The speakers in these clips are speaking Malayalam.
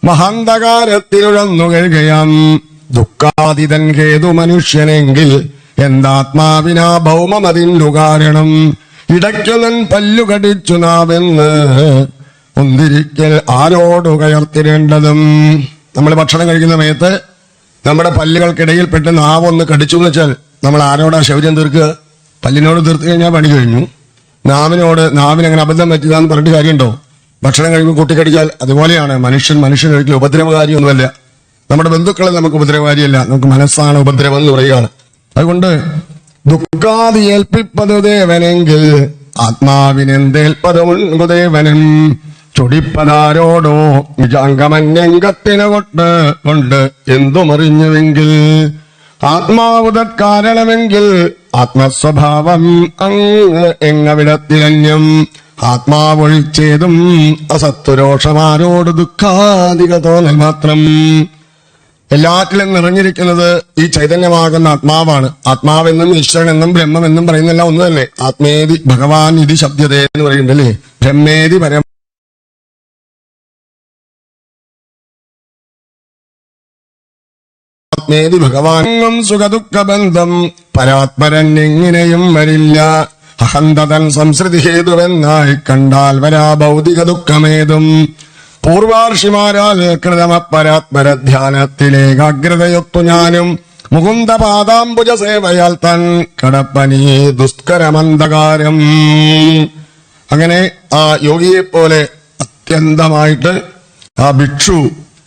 മഹാന്ധകാരത്തിലുഴന്നു കഴിയാം ദുഃഖാതിതൻ ഹേതു മനുഷ്യനെങ്കിൽ എന്താത്മാവിനാ ഭൗമമതിന്നു കാരണം ഇടയ്ക്കുനൻ പല്ലുകടിച്ചു നാവെന്ന് ഒന്നിരിക്കൽ ആരോടു കയർത്തിരേണ്ടതും. നമ്മൾ ഭക്ഷണം കഴിക്കുന്ന സമയത്ത് നമ്മുടെ പല്ലുകൾക്കിടയിൽ പെട്ട് നാവൊന്ന് കടിച്ചു എന്ന് വെച്ചാൽ നമ്മൾ ആരോടാ ശൗര്യം തീർക്കുക? പല്ലിനോട് തീർത്തു കഴിഞ്ഞാൽ പണി കഴിഞ്ഞു. നാവിനങ്ങനെ അബദ്ധം പറ്റിയതാന്ന് പറഞ്ഞിട്ട് കാര്യമുണ്ടോ? ഭക്ഷണം കഴിയുമ്പോൾ കുട്ടിക്കടിച്ചാൽ അതുപോലെയാണ്. മനുഷ്യനൊരിക്കലും ഉപദ്രവകാരിയൊന്നുമല്ല. നമ്മുടെ ബന്ധുക്കളെ നമുക്ക് ഉപദ്രവകാരിയല്ല, നമുക്ക് മനസ്സാണ് ഉപദ്രവം എന്ന് പറയുകയാണ്. അതുകൊണ്ട് ദുഃഖാതി ഏൽപ്പിപ്പതു ദേവനെങ്കിൽ ആത്മാവിനെന്തേൽപ്പതുദേവനും ചൊടിപ്പതാരോടോ നിജാംഗമന്യംഗത്തിനെ കൊണ്ട് എന്തുമറിഞ്ഞുവെങ്കിൽ ആത്മാവുതത്കാരണമെങ്കിൽ ആത്മസ്വഭാവം അങ്ങ് എങ്ങവിടത്തിലന്യം ആത്മാവൊഴിച്ചേതും അസത്വരോഷമാരോട് ദുഃഖാധിക തോന്നൽ മാത്രം. എല്ലാറ്റിലും നിറഞ്ഞിരിക്കുന്നത് ഈ ചൈതന്യമാകുന്ന ആത്മാവാണ്. ആത്മാവെന്നും ഈശ്വരൻ എന്നും ബ്രഹ്മമെന്നും പറയുന്നില്ല ഒന്ന് തന്നെ. ആത്മേതി ഭഗവാൻ ഇതി ശബ്ദതേ എന്ന് പറയുന്നുണ്ടല്ലേ. ബ്രഹ്മേതി പരം ആത്മേതി ഭഗവാനും സുഖദുഃഖബന്ധം പരാത്പരൻ എങ്ങനെയും വരില്ല. അഹന്തതൻ സംസൃതി ഹേതുവെന്നായി കണ്ടാൽ വരാ ഭൗതിക ദുഃഖമേതും. പൂർവാർഷിമാരാൽ കൃതമപരാത്പര ധ്യാനത്തിലേകാഗ്രതയൊത്തു ഞാനും മുകുന്ദ പാദാംബുജ സേവയാൽ തൻ കടപ്പനീ ദുഷ്കരമന്ധകാരം. അങ്ങനെ ആ യോഗിയെ പോലെ അത്യന്തമായിട്ട് ആ ഭിക്ഷു,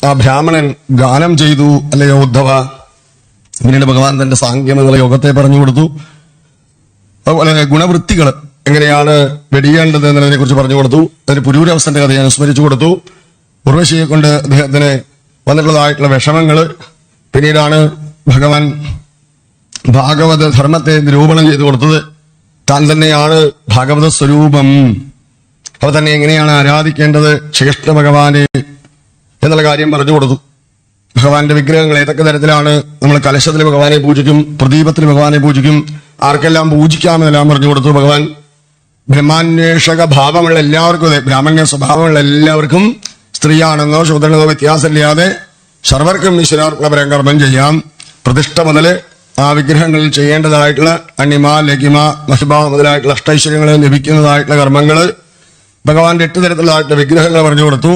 ആ ബ്രാഹ്മണൻ ഗാനം ചെയ്തു, അല്ലയോ ഉദ്ധവ. പിന്നീട് ഭഗവാൻ തന്റെ സാങ്ക്യം എന്നുള്ള യോഗത്തെ പറഞ്ഞു കൊടുത്തു. അതുപോലെ ഗുണവൃത്തികൾ എങ്ങനെയാണ് വെടിയേണ്ടത് എന്നതിനെ കുറിച്ച് പറഞ്ഞു കൊടുത്തു. അതിന് പുരൂരവസ്ഥന്റെ കഥ ഞാൻ സ്മരിച്ചു കൊടുത്തു. ഉർവശിയെ കൊണ്ട് അദ്ദേഹത്തിന് വന്നിട്ടുള്ളതായിട്ടുള്ള വിഷമങ്ങൾ. പിന്നീടാണ് ഭഗവാൻ ഭാഗവത ധർമ്മത്തെ നിരൂപണം ചെയ്തു കൊടുത്തത്. താൻ തന്നെയാണ് ഭാഗവത സ്വരൂപം, അവ തന്നെ എങ്ങനെയാണ് ആരാധിക്കേണ്ടത് ശ്രീകൃഷ്ണ ഭഗവാനെ എന്നുള്ള കാര്യം പറഞ്ഞു കൊടുത്തു. ഭഗവാന്റെ വിഗ്രഹങ്ങൾ ഏതൊക്കെ തരത്തിലാണ് നമ്മൾ കലശത്തിൽ ഭഗവാനെ പൂജിക്കും, പ്രദീപത്തിൽ ഭഗവാനെ പൂജിക്കും, ആർക്കെല്ലാം പൂജിക്കാമെന്നെല്ലാം പറഞ്ഞു കൊടുത്തു ഭഗവാൻ. ബ്രഹ്മാന്വേഷക ഭാവമുള്ള എല്ലാവർക്കും, അതെ, ബ്രാഹ്മണ്യ സ്വഭാവമുള്ള എല്ലാവർക്കും സ്ത്രീയാണെന്നോ ശൂദ്രനെന്നോ വ്യത്യാസമില്ലാതെ സർവർക്കും ഈശ്വരാർപ്പണ കർമ്മം ചെയ്യാം. പ്രതിഷ്ഠ മുതല് ആ വിഗ്രഹങ്ങളിൽ ചെയ്യേണ്ടതായിട്ടുള്ള അണിമ, ലഘിമ, മഹിമ മുതലായിട്ടുള്ള അഷ്ടൈശ്വര്യങ്ങൾ ലഭിക്കുന്നതായിട്ടുള്ള കർമ്മങ്ങള് ഭഗവാന്റെ 8 തരത്തിലുള്ളതായിട്ടുള്ള വിഗ്രഹങ്ങൾ പറഞ്ഞു കൊടുത്തു.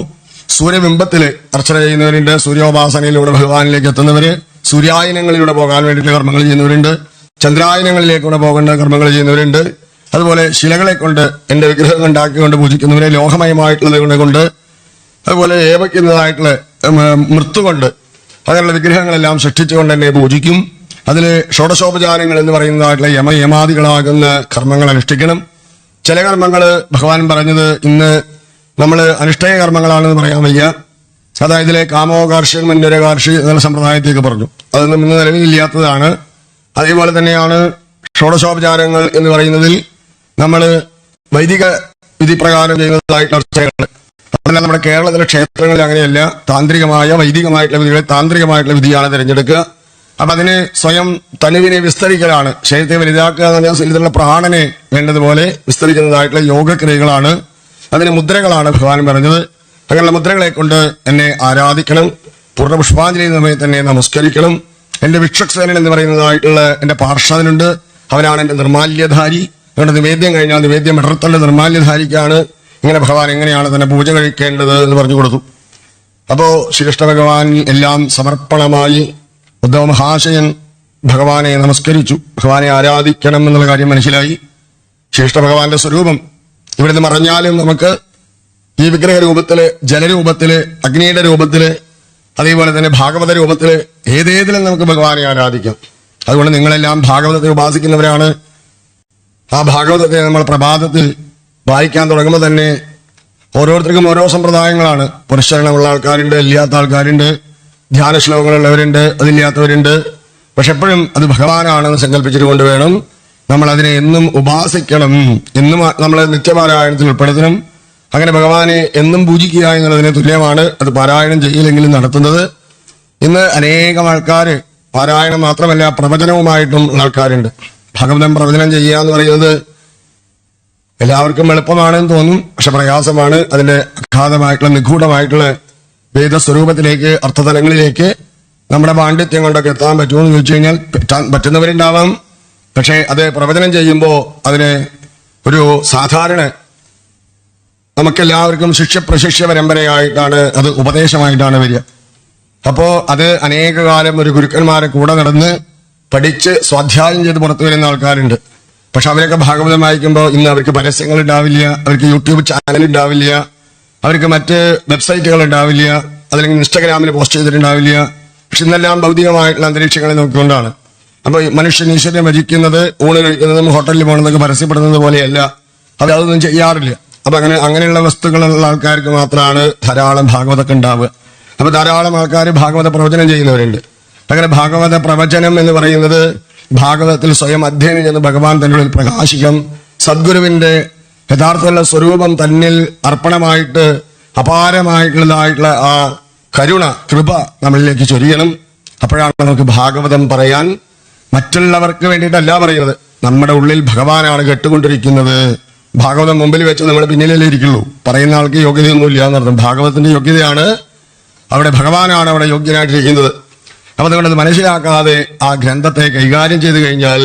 സൂര്യബിംബത്തില് അർച്ചന ചെയ്യുന്നവരുണ്ട്, സൂര്യോപാസനയിലൂടെ ഭഗവാനിലേക്ക് എത്തുന്നവര്, സൂര്യായനങ്ങളിലൂടെ പോകാൻ വേണ്ടിയിട്ടുള്ള കർമ്മങ്ങൾ ചെയ്യുന്നവരുണ്ട്, ചന്ദ്രായനങ്ങളിലേക്കൂടെ പോകേണ്ട കർമ്മങ്ങൾ ചെയ്യുന്നവരുണ്ട്. അതുപോലെ ശിലകളെ കൊണ്ട് എന്റെ വിഗ്രഹം ഉണ്ടാക്കിക്കൊണ്ട് പൂജിക്കുന്നവരെ, ലോഹമയമായിട്ടുള്ളത് കൊണ്ട്, അതുപോലെ ഏവയ്ക്കുന്നതായിട്ടുള്ള മൃത്തുകൊണ്ട് അങ്ങനെയുള്ള വിഗ്രഹങ്ങളെല്ലാം സൃഷ്ടിച്ചുകൊണ്ട് എന്നെ പൂജിക്കും. അതിൽ ഷോഡശോപചാരങ്ങൾ എന്ന് പറയുന്നതായിട്ടുള്ള യമാദികളാകുന്ന കർമ്മങ്ങൾ അനുഷ്ഠിക്കണം. ചില കർമ്മങ്ങൾ ഭഗവാൻ പറഞ്ഞത് ഇന്ന് നമ്മൾ അനുഷ്ഠേയ കർമ്മങ്ങളാണെന്ന് പറയാൻ വയ്യ. അതായത് ഇതിലെ കാമോകാർഷികം, മന്യരകാർഷി എന്നുള്ള സമ്പ്രദായത്തേക്ക് പറഞ്ഞു. അതൊന്നും ഇന്ന് നിലവിലില്ലാത്തതാണ്. അതേപോലെ തന്നെയാണ് ഷോഡശോപചാരങ്ങൾ എന്ന് പറയുന്നതിൽ നമ്മൾ വൈദിക വിധി പ്രകാരം ചെയ്യുന്നതായിട്ടുള്ള അർച്ചനകൾ. അതെല്ലാം നമ്മുടെ കേരളത്തിലെ ക്ഷേത്രങ്ങളിൽ അങ്ങനെയല്ല. താന്ത്രികമായ വൈദികമായിട്ടുള്ള വിധികളെ താന്ത്രികമായിട്ടുള്ള വിധിയാണ് തിരഞ്ഞെടുക്കുക. അപ്പൊ അതിന് സ്വയം തനുവിനെ വിസ്തരിക്കലാണ്. ശരീരത്തെ വലുതാക്കുക എന്ന് പറഞ്ഞാൽ ശരീരത്തിലുള്ള പ്രാണനെ വേണ്ടതുപോലെ വിസ്തരിക്കുന്നതായിട്ടുള്ള യോഗക്രിയകളാണ്. അതിന് മുദ്രകളാണ് ഭഗവാൻ പറഞ്ഞത്. അങ്ങനെയുള്ള മുദ്രകളെ കൊണ്ട് എന്നെ ആരാധിക്കണം. പൂർണ്ണ പുഷ്പാഞ്ജലി സമയത്ത് തന്നെ നമസ്കരിക്കണം. എന്റെ വിക്ഷക്സേനൻ എന്ന് പറയുന്നതായിട്ടുള്ള എന്റെ പാർഷദനുണ്ട്, അവനാണ് എന്റെ നിർമാല്യധാരി. അതുകൊണ്ട് നിവേദ്യം കഴിഞ്ഞാൽ നിവേദ്യം ഇടർത്തേണ്ട നിർമാല്യധാരിക്കാണ്. ഇങ്ങനെ ഭഗവാൻ എങ്ങനെയാണ് തന്നെ പൂജ കഴിക്കേണ്ടത് എന്ന് പറഞ്ഞു കൊടുത്തു. അപ്പോ ശ്രീകൃഷ്ണ ഭഗവാൻ എല്ലാം സമർപ്പണമായി ഉദ്ധവ മഹാശയൻ ഭഗവാനെ നമസ്കരിച്ചു. ഭഗവാനെ ആരാധിക്കണം എന്നുള്ള കാര്യം മനസ്സിലായി. ശ്രീകൃഷ്ണ ഭഗവാന്റെ സ്വരൂപം ഇവിടുന്ന് മറഞ്ഞാലും നമുക്ക് ഈ വിഗ്രഹ രൂപത്തില്, ജലരൂപത്തില്, അഗ്നിയുടെ രൂപത്തില്, അതേപോലെ തന്നെ ഭാഗവത രൂപത്തില് ഏതേതിലും നമുക്ക് ഭഗവാനെ ആരാധിക്കാം. അതുകൊണ്ട് നിങ്ങളെല്ലാം ഭാഗവതത്തെ ഉപാസിക്കുന്നവരാണ്. ആ ഭാഗവതത്തെ നമ്മൾ പ്രഭാതത്തിൽ വായിക്കാൻ തുടങ്ങുമ്പോൾ തന്നെ ഓരോരുത്തർക്കും ഓരോ സമ്പ്രദായങ്ങളാണ്. പുരസ്കരണമുള്ള ആൾക്കാരുണ്ട്, ഇല്ലാത്ത ആൾക്കാരുണ്ട്, ധ്യാന ശ്ലോകങ്ങളുള്ളവരുണ്ട്, അതില്ലാത്തവരുണ്ട്. പക്ഷെ എപ്പോഴും അത് ഭഗവാനാണെന്ന് സങ്കല്പിച്ചിട്ടുകൊണ്ട് വേണം നമ്മൾ അതിനെ എന്നും ഉപാസിക്കണം. എന്നും നമ്മളെ നിത്യപാരായണത്തിൽ ഉൾപ്പെടുത്തണം. അങ്ങനെ ഭഗവാനെ എന്നും പൂജിക്കുക എന്നുള്ളതിന് തുല്യമാണ് അത് പാരായണം ചെയ്യില്ലെങ്കിലും നടത്തുന്നത്. ഇന്ന് അനേകം ആൾക്കാര് പാരായണം മാത്രമല്ല പ്രവചനവുമായിട്ടും ആൾക്കാരുണ്ട്. ഭാഗവതം പ്രവചനം ചെയ്യുക എന്ന് പറയുന്നത് എല്ലാവർക്കും എളുപ്പമാണെന്ന് തോന്നും, പക്ഷെ പ്രയാസമാണ്. അതിന്റെ അഗാധമായിട്ടുള്ള നിഗൂഢമായിട്ടുള്ള വേദസ്വരൂപത്തിലേക്ക്, അർത്ഥതലങ്ങളിലേക്ക് നമ്മുടെ പാണ്ഡിത്യം കൊണ്ടൊക്കെ എത്താൻ പറ്റുമെന്ന് ചോദിച്ചു കഴിഞ്ഞാൽ പറ്റുന്നവരുണ്ടാവാം. പക്ഷെ അത് പ്രവചനം ചെയ്യുമ്പോൾ അതിന് ഒരു സാധാരണ നമുക്കെല്ലാവർക്കും ശിഷ്യപ്രശിഷ്യ പരമ്പരയായിട്ടാണ്, അത് ഉപദേശമായിട്ടാണ് വരിക. അപ്പോ അത് അനേക കാലം ഒരു ഗുരുക്കന്മാരെ കൂടെ നടന്ന് പഠിച്ച് സ്വാധ്യായം ചെയ്ത് പുറത്തു വരുന്ന ആൾക്കാരുണ്ട്. പക്ഷെ അവരൊക്കെ ഭാഗവതം വായിക്കുമ്പോൾ ഇന്ന് അവർക്ക് പരസ്യങ്ങൾ ഉണ്ടാവില്ല, അവർക്ക് യൂട്യൂബ് ചാനൽ ഉണ്ടാവില്ല, അവർക്ക് മറ്റ് വെബ്സൈറ്റുകൾ ഉണ്ടാവില്ല, അതല്ലെങ്കിൽ ഇൻസ്റ്റാഗ്രാമിൽ പോസ്റ്റ് ചെയ്തിട്ടുണ്ടാവില്ല. പക്ഷെ ഇന്നെല്ലാം ഭൗതികമായിട്ടുള്ള അന്തരീക്ഷങ്ങളെ നോക്കിക്കൊണ്ടാണ്. അപ്പൊ മനുഷ്യൻ ഈശ്വരനെ ഭജിക്കുന്നത്, ഊണ് കഴിക്കുന്നതും ഹോട്ടലിൽ പോകുന്നതൊക്കെ പരസ്യപ്പെടുന്നത് പോലെയല്ല. അവരതൊന്നും ചെയ്യാറില്ല. അപ്പൊ അങ്ങനെയുള്ള വസ്തുക്കളുള്ള ആൾക്കാർക്ക് മാത്രമാണ് ധാരാളം ഭാഗവതമൊക്കെ ഉണ്ടാവുക. അപ്പൊ ധാരാളം ആൾക്കാർ ഭാഗവത പ്രവചനം ചെയ്യുന്നവരുണ്ട്. അങ്ങനെ ഭാഗവത പ്രവചനം എന്ന് പറയുന്നത് ഭാഗവതത്തിൽ സ്വയം അധ്യയനം ചെയ്യുന്ന ഭഗവാൻ തന്റെ ഉള്ളിൽ പ്രകാശിക്കും. സദ്ഗുരുവിന്റെ യഥാർത്ഥമുള്ള സ്വരൂപം തന്നിൽ അർപ്പണമായിട്ട് അപാരമായിട്ടുള്ളതായിട്ടുള്ള ആ കരുണ, കൃപ നമ്മളിലേക്ക് ചൊരിയണം. അപ്പോഴാണ് നമുക്ക് ഭാഗവതം പറയാൻ. മറ്റുള്ളവർക്ക് വേണ്ടിയിട്ടല്ല പറയുന്നത്, നമ്മുടെ ഉള്ളിൽ ഭഗവാനാണ് കേട്ടുകൊണ്ടിരിക്കുന്നത്. ഭാഗവതം മുമ്പിൽ വെച്ച് നമ്മൾ പിന്നിലല്ലേ ഇരിക്കുള്ളൂ. പറയുന്ന ആൾക്ക് യോഗ്യതയൊന്നുമില്ല എന്നർത്ഥം. ഭാഗവതത്തിന്റെ യോഗ്യതയാണ്, അവിടെ ഭഗവാനാണ് അവിടെ യോഗ്യനായിട്ടിരിക്കുന്നത്. അപ്പൊ അതുകൊണ്ട് മനസ്സിലാക്കാതെ ആ ഗ്രന്ഥത്തെ കൈകാര്യം ചെയ്തു കഴിഞ്ഞാൽ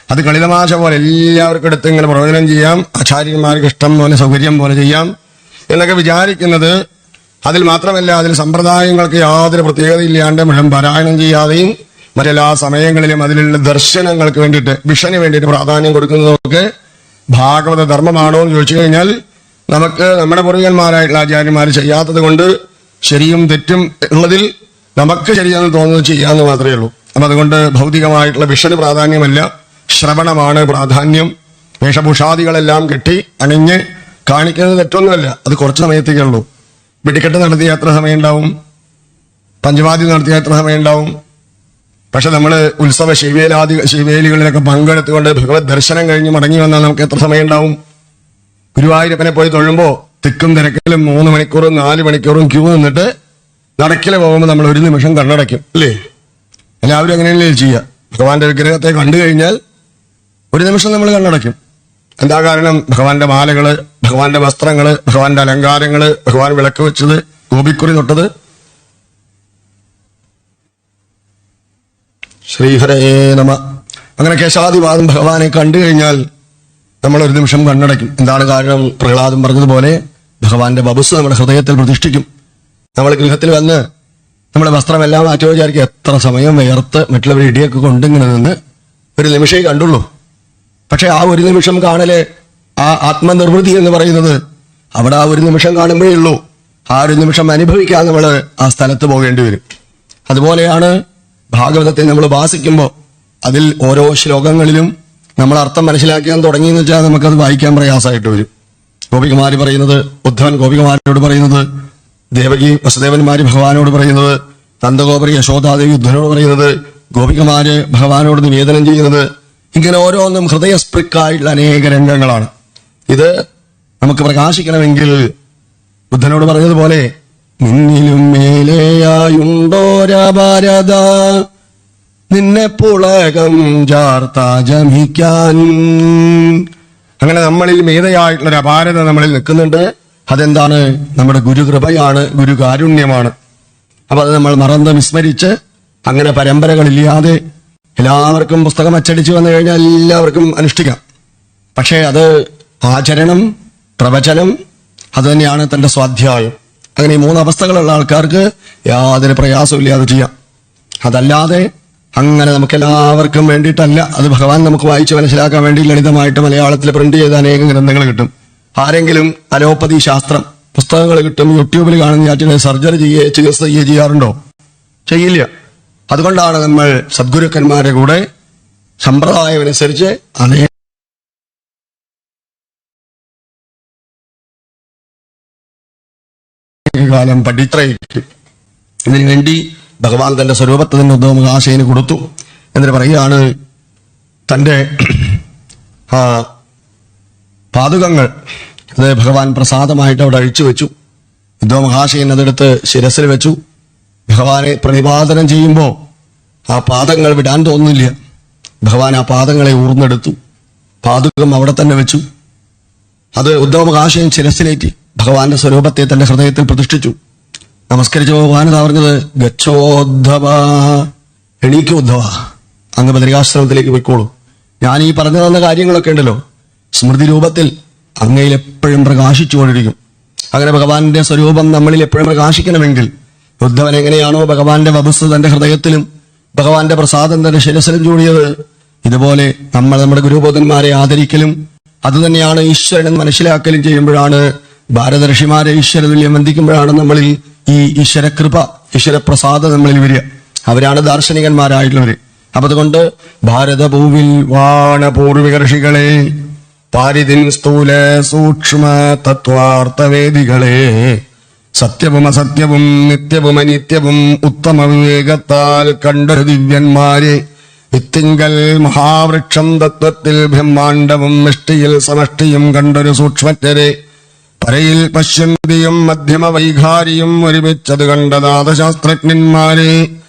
അത് കളിതമാശ പോലെ എല്ലാവർക്കും എടുത്ത് ഇങ്ങനെ പ്രവചനം ചെയ്യാം, ആചാര്യന്മാർക്ക് ഇഷ്ടം പോലെ സൗകര്യം പോലെ ചെയ്യാം എന്നൊക്കെ വിചാരിക്കുന്നത്. അതിൽ മാത്രമല്ല, അതിൽ സമ്പ്രദായങ്ങൾക്ക് യാതൊരു പ്രത്യേകതയില്ലാണ്ട് മുഴുവൻ പാരായണം ചെയ്യാതെയും മറ്റെല്ലാ സമയങ്ങളിലും അതിലുള്ള ദർശനങ്ങൾക്ക് വേണ്ടിയിട്ട്, വിഷന് വേണ്ടിയിട്ട് പ്രാധാന്യം കൊടുക്കുന്നതൊക്കെ ഭാഗവത ധർമ്മമാണോ എന്ന് ചോദിച്ചു കഴിഞ്ഞാൽ നമുക്ക് നമ്മുടെ പൂർവികന്മാരായിട്ടുള്ള ആചാര്യന്മാർ ചെയ്യാത്തത് കൊണ്ട് ശരിയും തെറ്റും ഉള്ളതിൽ നമുക്ക് ശരിയെന്ന് തോന്നുന്നത് ചെയ്യാമെന്ന് മാത്രമേ ഉള്ളൂ. അപ്പൊ അതുകൊണ്ട് ഭൗതികമായിട്ടുള്ള വിഷന് പ്രാധാന്യമല്ല, ശ്രവണമാണ് പ്രാധാന്യം. വേഷഭൂഷാദികളെല്ലാം കെട്ടി അണിഞ്ഞ് കാണിക്കുന്നത് തെറ്റൊന്നുമല്ല, അത് കുറച്ച് സമയത്തേക്കേ ഉള്ളൂ. വെടിക്കെട്ട് നടത്തിയ എത്ര സമയം ഉണ്ടാവും, പഞ്ചവാദ്യം നടത്തിയ എത്ര സമയം ഉണ്ടാവും. പക്ഷെ നമ്മൾ ഉത്സവ ശിവേലികളിലൊക്കെ പങ്കെടുത്തുകൊണ്ട് ഭഗവത് ദർശനം കഴിഞ്ഞ് മടങ്ങി വന്നാൽ നമുക്ക് എത്ര സമയം ഉണ്ടാവും. ഗുരുവായൂരപ്പനെ പോയി തൊഴുമ്പോ തിക്കും തിരക്കിലും 3 മണിക്കൂറും 4 മണിക്കൂറും ക്യൂ നിന്നിട്ട് നടക്കില് പോകുമ്പോൾ നമ്മൾ ഒരു നിമിഷം കണ്ണടയ്ക്കും, അല്ലേ? എല്ലാവരും അങ്ങനെയല്ലേ ചെയ്യുക. ഭഗവാന്റെ വിഗ്രഹത്തെ കണ്ടു കഴിഞ്ഞാൽ ഒരു നിമിഷം നമ്മൾ കണ്ണടയ്ക്കും. എന്താ കാരണം? ഭഗവാന്റെ മാലകള്, ഭഗവാന്റെ വസ്ത്രങ്ങള്, ഭഗവാന്റെ അലങ്കാരങ്ങള്, ഭഗവാൻ വിളക്ക് വെച്ചത്, ഗോപിക്കുറി തൊട്ടത്. ശ്രീഹരേ നമ. അങ്ങനെ കേശാദിവാദം ഭഗവാനെ കണ്ടു കഴിഞ്ഞാൽ നമ്മൾ ഒരു നിമിഷം കണ്ണടയ്ക്കും. എന്താണ് കാരണം? പ്രഹ്ലാദൻ പറഞ്ഞതുപോലെ ഭഗവാന്റെ വപുസ് നമ്മുടെ ഹൃദയത്തിൽ പ്രതിഷ്ഠിക്കും. നമ്മൾ ഗൃഹത്തിൽ വന്ന് നമ്മുടെ വസ്ത്രമെല്ലാം മാറ്റി വിചാരിക്കും, എത്ര സമയം വേർത്ത് മറ്റുള്ളവർ ഇടിയൊക്കെ കൊണ്ടിങ്ങനെ നിന്ന് ഒരു നിമിഷമേ കണ്ടുള്ളൂ. പക്ഷെ ആ ഒരു നിമിഷം കാണല്, ആ ആത്മനിർവൃതി എന്ന് പറയുന്നത് അവിടെ ആ ഒരു നിമിഷം കാണുമ്പോഴേ ഉള്ളൂ. ആ ഒരു നിമിഷം അനുഭവിക്കാൻ നമ്മൾ ആ സ്ഥലത്ത് പോകേണ്ടി വരും. അതുപോലെയാണ് ഭാഗവതത്തെ നമ്മൾ വാസിക്കുമ്പോൾ അതിൽ ഓരോ ശ്ലോകങ്ങളിലും നമ്മൾ അർത്ഥം മനസ്സിലാക്കാൻ തുടങ്ങിയെന്ന് വെച്ചാൽ നമുക്കത് വായിക്കാൻ പ്രയാസമായിട്ട് വരും. ഗോപികമാര് പറയുന്നത്, ഉദ്ധവൻ ഗോപികമാരോട് പറയുന്നത്, ദേവകി വസുദേവന്മാര് ഭഗവാനോട് പറയുന്നത്, നന്ദഗോപരി യശോദാദേവി ഉദ്ധവനോട് പറയുന്നത്, ഗോപികമാര് ഭഗവാനോട് നിവേദനം ചെയ്യുന്നത്, ഇങ്ങനെ ഓരോന്നും ഹൃദയസ്പൃക്കായിട്ടുള്ള അനേക രംഗങ്ങളാണ്. ഇത് നമുക്ക് പ്രകാശിക്കണമെങ്കിൽ ബുദ്ധനോട് പറഞ്ഞതുപോലെ നിന്നിലും മേലെയായുണ്ടോരാ ഭാരത നിന്നെ പുളകം ചാർത്താ ജമിക്കാൻ. അങ്ങനെ നമ്മളിൽ മേധയായിട്ടുള്ളൊരു അപാരത നമ്മളിൽ നിൽക്കുന്നുണ്ട്. അതെന്താണ്? നമ്മുടെ ഗുരുകൃപയാണ്, ഗുരുകാരുണ്യമാണ്. അപ്പൊ അത് നമ്മൾ മറന്ന് വിസ്മരിച്ച് അങ്ങനെ പരമ്പരകളില്ലാതെ എല്ലാവർക്കും പുസ്തകം അച്ചടിച്ചു വന്നു കഴിഞ്ഞാൽ എല്ലാവർക്കും അനുഷ്ഠിക്കാം. പക്ഷേ അത് ആചരണം, പ്രവചനം, അത് തന്നെയാണ് തന്റെ സ്വാധ്യായം. അങ്ങനെ ഈ 3 അവസ്ഥകളുള്ള ആൾക്കാർക്ക് യാതൊരു പ്രയാസമില്ലാതെ ചെയ്യാം. അതല്ലാതെ അങ്ങനെ നമുക്കെല്ലാവർക്കും വേണ്ടിയിട്ടല്ല. അത് ഭഗവാൻ നമുക്ക് വായിച്ച് മനസ്സിലാക്കാൻ വേണ്ടി ലളിതമായിട്ട് മലയാളത്തിൽ പ്രിന്റ് ചെയ്ത അനേകം ഗ്രന്ഥങ്ങൾ കിട്ടും. ആരെങ്കിലും അലോപ്പതി ശാസ്ത്രം പുസ്തകങ്ങൾ കിട്ടും, യൂട്യൂബിൽ കാണുന്ന സർജറി ചികിത്സ ചെയ്യാറുണ്ടോ? ചെയ്യില്ല. അതുകൊണ്ടാണ് നമ്മൾ സദ്ഗുരുക്കന്മാരുടെ കൂടെ സമ്പ്രദായമനുസരിച്ച് അനേക കാലം പഠിത്രയിക്കും. ഇതിനു വേണ്ടി ഭഗവാൻ തന്റെ സ്വരൂപത്തെ തന്നെ ഉദ്ധവകാശയിന് കൊടുത്തു. എന്നിട്ട് പറയുകയാണ്, തന്റെ പാതുകങ്ങൾ അത് ഭഗവാൻ പ്രസാദമായിട്ട് അവിടെ അഴിച്ചു വെച്ചു. ഉദ്ധവമഹാശയൻ അതെടുത്ത് ശിരസിൽ വെച്ചു. ഭഗവാനെ പ്രതിപാദനം ചെയ്യുമ്പോൾ ആ പാദങ്ങൾ വിടാൻ തോന്നുന്നില്ല. ഭഗവാൻ ആ പാദങ്ങളെ ഊർന്നെടുത്തു, പാതുകം അവിടെ തന്നെ വെച്ചു. അത് ഉദ്ധവമഹാശയൻ ശിരസിലേറ്റി ഭഗവാന്റെ സ്വരൂപത്തെ തന്റെ ഹൃദയത്തിൽ പ്രതിഷ്ഠിച്ചു. നമസ്കരിച്ച ഭഗവാൻ ഇതാ പറഞ്ഞത്, ഗച്ഛോദ്ധവ, എണീക്കു ഉദ്ധവ, അങ്ങ് ബദരികാശ്രമത്തിലേക്ക് പോയിക്കോളൂ. ഞാൻ ഈ പറഞ്ഞു തന്ന കാര്യങ്ങളൊക്കെ ഉണ്ടല്ലോ സ്മൃതി രൂപത്തിൽ അങ്ങയിൽ എപ്പോഴും പ്രകാശിച്ചുകൊണ്ടിരിക്കും. അങ്ങനെ ഭഗവാന്റെ സ്വരൂപം നമ്മളിൽ എപ്പോഴും പ്രകാശിക്കണമെങ്കിൽ ഉദ്ധവൻ എങ്ങനെയാണോ ഭഗവാന്റെ വപസ് തന്റെ ഹൃദയത്തിലും ഭഗവാന്റെ പ്രസാദം തന്റെ ശിരസിലും ചൂടിയത്, ഇതുപോലെ നമ്മൾ നമ്മുടെ ഗുരുബോധന്മാരെ ആദരിക്കലും അതുതന്നെയാണ് ഈശ്വരൻ മനസ്സിലാക്കലും ചെയ്യുമ്പോഴാണ്, ഭാരതഋഷിമാരെ ഈശ്വരതുല്യം വന്ദിക്കുമ്പോഴാണ് നമ്മളിൽ ഈ ഈശ്വരകൃപ, ഈശ്വരപ്രസാദം നമ്മളിൽ വരിക. അവരാണ് ദാർശനികന്മാരായിട്ടുള്ളവര്. അപ്പൊ അതുകൊണ്ട് ഭാരതഭൂവിൽ വാണ പൂർവിക ഋഷികളെ, പാരിതിൻ സ്ഥൂല സൂക്ഷ്മ തത്വാർത്ഥവേദികളെ, സത്യവും അസത്യവും നിത്യവും അനിത്യവും ഉത്തമ വിവേകത്താൽ കണ്ടൊരു ദിവ്യന്മാരെ, വിത്തിങ്കൽ മഹാവൃക്ഷം തത്വത്തിൽ ബ്രഹ്മാണ്ടവും മിഷ്ടിയിൽ സമഷ്ടിയും കണ്ടൊരു സൂക്ഷ്മജ്ഞരെ, പരയിൽ പശ്യന്തിയും മധ്യമ വൈഖാരിയും ഒരുമിച്ചത് കണ്ട നാദശാസ്ത്രജ്ഞന്മാരെ,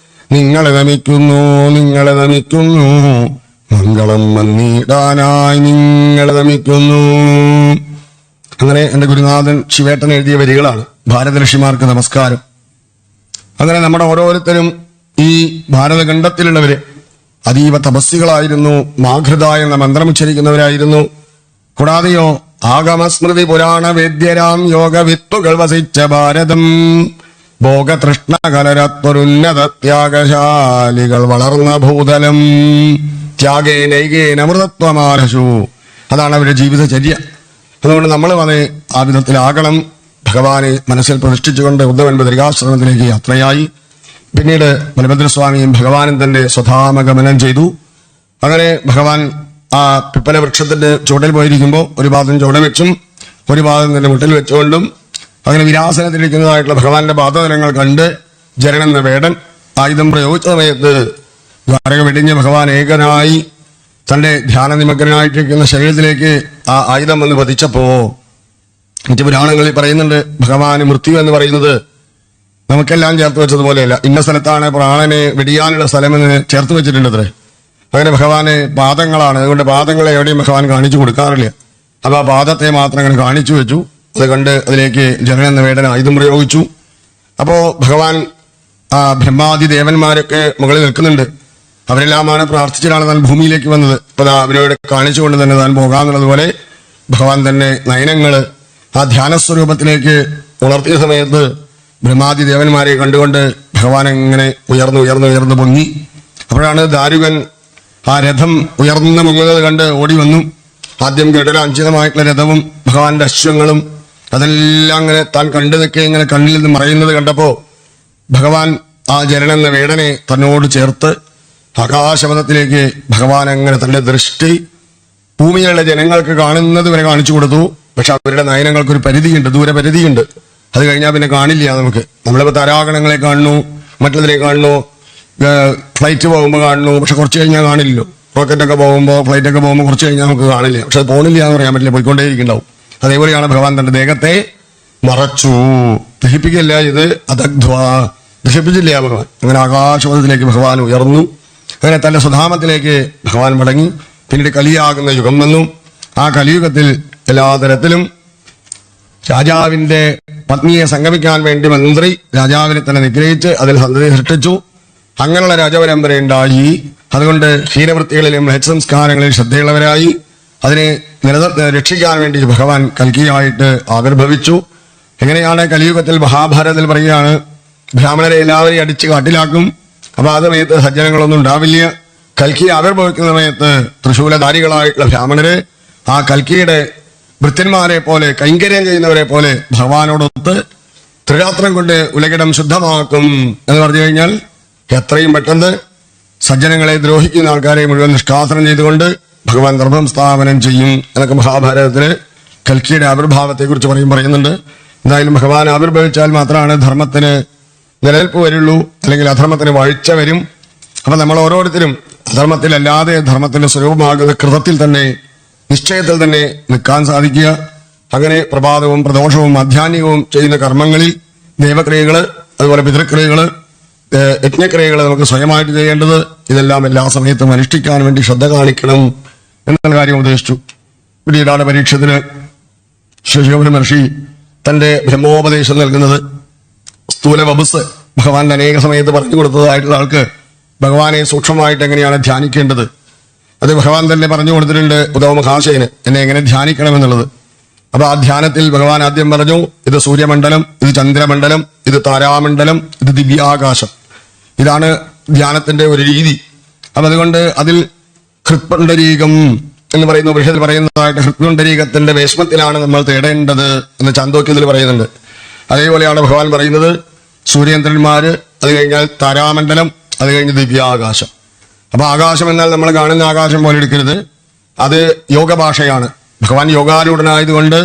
നിങ്ങളെ നമിക്കുന്നു, നിങ്ങളെ നമിക്കുന്നു, മംഗളം വന്നിടാനായി നിങ്ങളെ നമിക്കുന്നു. അങ്ങനെ എന്റെ ഗുരുനാഥൻ ശിവേട്ടൻ എഴുതിയ വരികളാണ് ഭാരതഋഷിമാർക്ക് നമസ്കാരം. അങ്ങനെ നമ്മുടെ ഓരോരുത്തരും ഈ ഭാരതഖണ്ഡത്തിലുള്ളവര് അതീവ തപസ്സികളായിരുന്നു, മാഘൃത എന്ന മന്ത്രം ഉച്ചരിക്കുന്നവരായിരുന്നു. കൂടാതെയോ ആഗമസ്മൃതി പുരാണ വേദ്യരാം യോഗവിത്തുകൾ വസിച്ച ഭാരതം, ഭോഗതൃഷ്ണ കലരത്വരുന്നത ത്യാഗശാലികൾ വളർന്ന ഭൂതലം, ത്യാഗേനൈകേന അമൃതത്വമാലശു. അതാണ് അവരുടെ ജീവിതചര്യ. അതുകൊണ്ട് നമ്മൾ വന്ന് ആ വിധത്തിലാകണം. ഭഗവാനെ മനസ്സിൽ പ്രതിഷ്ഠിച്ചുകൊണ്ട് ഉദ്ധവൻ ബദരികാശ്രമത്തിലേക്ക് യാത്രയായി. പിന്നീട് ബലഭദ്രസ്വാമിയും ഭഗവാനും തന്റെ സ്വധാമഗമനം ചെയ്തു. അങ്ങനെ ഭഗവാൻ ആ പിപ്പല വൃക്ഷത്തിന്റെ ചുവട്ടിൽ പോയിരിക്കുമ്പോൾ ഒരു പാദം ചുവടെ വെച്ചും ഒരു പാദം തന്റെ മുട്ടിൽ വെച്ചുകൊണ്ടും അങ്ങനെ വിരാസനത്തിലിരിക്കുന്നതായിട്ടുള്ള ഭഗവാന്റെ പാദതലങ്ങൾ കണ്ട് ജരൻ എന്ന വേടൻ ആയുധം പ്രയോഗിച്ച സമയത്ത് ദ്വാരക വെടിഞ്ഞ ഭഗവാൻ ഏകനായി തന്റെ ധ്യാനനിമഗ്നായിട്ടിരിക്കുന്ന ശരീരത്തിലേക്ക് ആ ആയുധം വന്ന് പതിച്ചപ്പോ, മറ്റു പുരാണങ്ങളിൽ പറയുന്നുണ്ട് ഭഗവാന് മൃത്യു എന്ന് പറയുന്നത് നമുക്കെല്ലാം ചേർത്ത് വെച്ചതുപോലെയല്ല. ഇന്ന സ്ഥലത്താണ് പ്രാണനെ വെടിയാനുള്ള സ്ഥലമെന്ന് ചേർത്ത് വെച്ചിട്ടുണ്ട് അത്രേ. അങ്ങനെ ഭഗവാന് പാദങ്ങളാണ്, അതുകൊണ്ട് പാദങ്ങളെ എവിടെയും ഭഗവാൻ കാണിച്ചു കൊടുക്കാറില്ല. അപ്പൊ ആ പാദത്തെ മാത്രം അങ്ങനെ കാണിച്ചു വെച്ചു. അത് കണ്ട് അതിലേക്ക് ജനൻ എന്ന വേടൻ ആയുധം പ്രയോഗിച്ചു. അപ്പോ ഭഗവാൻ ആ ബ്രഹ്മാദി ദേവന്മാരൊക്കെ മുകളിൽ നിൽക്കുന്നുണ്ട്. അവരെല്ലാമാണ് പ്രാർത്ഥിച്ചിട്ടാണ് താൻ ഭൂമിയിലേക്ക് വന്നത്. അപ്പൊ അവരോട് കാണിച്ചുകൊണ്ട് തന്നെ താൻ പോകാന്നുള്ളതുപോലെ ഭഗവാൻ തന്നെ നയനങ്ങള് ആ ധ്യാനസ്വരൂപത്തിലേക്ക് ഉണർത്തിയ സമയത്ത് ബ്രഹ്മാദി ദേവന്മാരെ കണ്ടുകൊണ്ട് ഭഗവാൻ ഇങ്ങനെ ഉയർന്നു ഉയർന്നു ഉയർന്നു പൊങ്ങി. അപ്പോഴാണ് ദാരുകൻ ആ രഥം ഉയർന്നു പൊങ്ങുന്നത് കണ്ട് ഓടി വന്നു. ആദ്യം കേട്ടൊരഞ്ചിതമായിട്ടുള്ള രഥവും ഭഗവാന്റെ അശ്വങ്ങളും അതെല്ലാം അങ്ങനെ താൻ കണ്ടു നിൽക്കെ ഇങ്ങനെ കണ്ണിൽ നിന്ന് മറയുന്നത് കണ്ടപ്പോ ഭഗവാൻ ആ ജനൻ എന്ന വേടനെ തന്നോട് ചേർത്ത് ആകാശപഥത്തിലേക്ക് ഭഗവാൻ അങ്ങനെ തന്റെ ദൃഷ്ടി ഭൂമിയിലുള്ള ജനങ്ങൾക്ക് കാണുന്നത് വരെ കാണിച്ചു കൊടുത്തു. പക്ഷെ അവരുടെ നയനങ്ങൾക്കൊരു പരിധിയുണ്ട്, ദൂരപരിധിയുണ്ട്. അത് കഴിഞ്ഞാൽ പിന്നെ കാണില്ല. നമ്മളിപ്പോ താരാഗണങ്ങളെ കാണുന്നു, മറ്റുള്ളതിനെ കാണുന്നു, ഫ്ലൈറ്റ് പോകുമ്പോൾ കാണുന്നു, പക്ഷെ കുറച്ച് കഴിഞ്ഞാൽ കാണില്ലല്ലോ. റോക്കറ്റൊക്കെ പോകുമ്പോൾ ഫ്ലൈറ്റൊക്കെ പോകുമ്പോൾ കുറച്ച് കഴിഞ്ഞാൽ നമുക്ക് കാണില്ല. പക്ഷെ അത് പോണില്ല എന്ന് പറയാൻ പറ്റില്ല, പോയിക്കൊണ്ടേയിരിക്കുന്നുണ്ടാവും. അതേപോലെയാണ് ഭഗവാൻ തന്റെ ദേഹത്തെ മറച്ചു, ദഹിപ്പിക്കില്ല. ഇത് അദഗ്ധ്വ, ദഹിപ്പിച്ചില്ല ഭഗവാൻ. അങ്ങനെ ആകാശപഥത്തിലേക്ക് ഭഗവാൻ ഉയർന്നു. അങ്ങനെ തന്റെ സ്വധാമത്തിലേക്ക് ഭഗവാൻ മടങ്ങി. പിന്നീട് കലിയാകുന്ന യുഗം വന്നു. ആ കലിയുഗത്തിൽ എല്ലാ തരത്തിലും രാജാവിന്റെ പത്നിയെ സംഗമിക്കാൻ വേണ്ടി മന്ത്രി രാജാവിനെ തന്നെ നിഗ്രഹിച്ച് അതിൽ സന്തതി സൃഷ്ടിച്ചു. അങ്ങനെയുള്ള രാജപരമ്പരയുണ്ടായി. അതുകൊണ്ട് ഹീനവൃത്തികളിലും സംസ്കാരങ്ങളിൽ ശ്രദ്ധയുള്ളവരായി അതിനെ രക്ഷിക്കാൻ വേണ്ടി ഭഗവാൻ കൽക്കിയായിട്ട് ആവിർഭവിച്ചു. എങ്ങനെയാണ് കലിയുഗത്തിൽ മഹാഭാരതത്തിൽ പറയുകയാണ്, ബ്രാഹ്മണരെ എല്ലാവരെയും അടിച്ച് കാട്ടിലാക്കും. അപ്പൊ ആ സമയത്ത് സജ്ജനങ്ങളൊന്നും ഉണ്ടാവില്ല. കൽക്കി ആവിർഭവിക്കുന്ന സമയത്ത് തൃശൂലധാരികളായിട്ടുള്ള ബ്രാഹ്മണര് ആ കൽക്കിയുടെ ഭൃത്യന്മാരെ പോലെ കൈങ്കര്യം ചെയ്യുന്നവരെ പോലെ ഭഗവാനോടൊത്ത് ത്രിരാത്രം കൊണ്ട് ഉലകിടം ശുദ്ധമാക്കും എന്ന് പറഞ്ഞു കഴിഞ്ഞാൽ എത്രയും പെട്ടെന്ന് സജ്ജനങ്ങളെ ദ്രോഹിക്കുന്ന ആൾക്കാരെ മുഴുവൻ നിഷ്കാസനം ചെയ്തുകൊണ്ട് ഭഗവാൻ ഗർഭം സ്ഥാപനം ചെയ്യും എന്നൊക്കെ മഹാഭാരതത്തില് കൽക്കിയുടെ ആവിർഭാവത്തെ കുറിച്ച് പറയുന്നുണ്ട്. എന്തായാലും ഭഗവാൻ ആവിർഭവിച്ചാൽ മാത്രമാണ് ധർമ്മത്തിന് നിലനിൽപ്പ് വരുള്ളൂ, അല്ലെങ്കിൽ അധർമ്മത്തിന് വാഴ്ച വരും. അപ്പൊ നമ്മൾ ഓരോരുത്തരും അധർമ്മത്തിലല്ലാതെ ധർമ്മത്തിന്റെ സ്വരൂപമാകുന്ന കൃതത്തിൽ തന്നെ, നിശ്ചയത്തിൽ തന്നെ നിൽക്കാൻ സാധിക്കുക. അങ്ങനെ പ്രഭാതവും പ്രദോഷവും മധ്യാഹ്നവും ചെയ്യുന്ന കർമ്മങ്ങളിൽ ദേവക്രിയകള്, അതുപോലെ പിതൃക്രിയകള്, യജ്ഞക്രിയകള് നമുക്ക് സ്വയമായിട്ട് ചെയ്യേണ്ടത്, ഇതെല്ലാം എല്ലാ സമയത്തും അനുഷ്ഠിക്കാൻ വേണ്ടി ശ്രദ്ധ കാണിക്കണം എന്നുള്ള കാര്യം ഉപദേശിച്ചു. പിന്നീടാണ് പരീക്ഷത്തിന് ശശികോപന മഹർഷി തന്റെ ബ്രഹ്മോപദേശം നൽകുന്നത്. സ്ഥൂല വപുസ് ഭഗവാൻ അനേക സമയത്ത് പറഞ്ഞു കൊടുത്തതായിട്ടുള്ള ആൾക്ക് ഭഗവാനെ സൂക്ഷ്മമായിട്ട് എങ്ങനെയാണ് ധ്യാനിക്കേണ്ടത് അത് ഭഗവാൻ തന്നെ പറഞ്ഞു കൊടുത്തിട്ടുണ്ട് ഉദ്ധവ മഹാശയന് എന്നെ എങ്ങനെ ധ്യാനിക്കണമെന്നുള്ളത്. അപ്പൊ ആ ധ്യാനത്തിൽ ഭഗവാൻ ആദ്യം പറഞ്ഞു, ഇത് സൂര്യമണ്ഡലം, ഇത് ചന്ദ്രമണ്ഡലം, ഇത് താരാമണ്ഡലം, ഇത് ദിവ്യാകാശം. ഇതാണ് ധ്യാനത്തിന്റെ ഒരു രീതി. അപ്പൊ അതുകൊണ്ട് അതിൽ ഹൃത്പുണ്ഡരീകം എന്ന് പറയുന്ന ഉപനിഷത്തിൽ പറയുന്നതായിട്ട് ഹൃത്പുണ്ഡരീകത്തിന്റെ വേശ്മത്തിലാണ് നമ്മൾ തേടേണ്ടത് എന്ന് ചാന്തോക്യത്തിൽ പറയുന്നുണ്ട്. അതേപോലെയാണ് ഭഗവാൻ പറയുന്നത് സൂര്യചന്ദ്രന്മാര്, അത് കഴിഞ്ഞാൽ താരാമണ്ഡലം, അത് കഴിഞ്ഞ് ദിവ്യാകാശം. അപ്പൊ ആകാശം എന്നാൽ നമ്മൾ കാണുന്ന ആകാശം പോലെ എടുക്കരുത്, അത് യോഗഭാഷയാണ്. ഭഗവാൻ യോഗാരൂഢനായതുകൊണ്ട്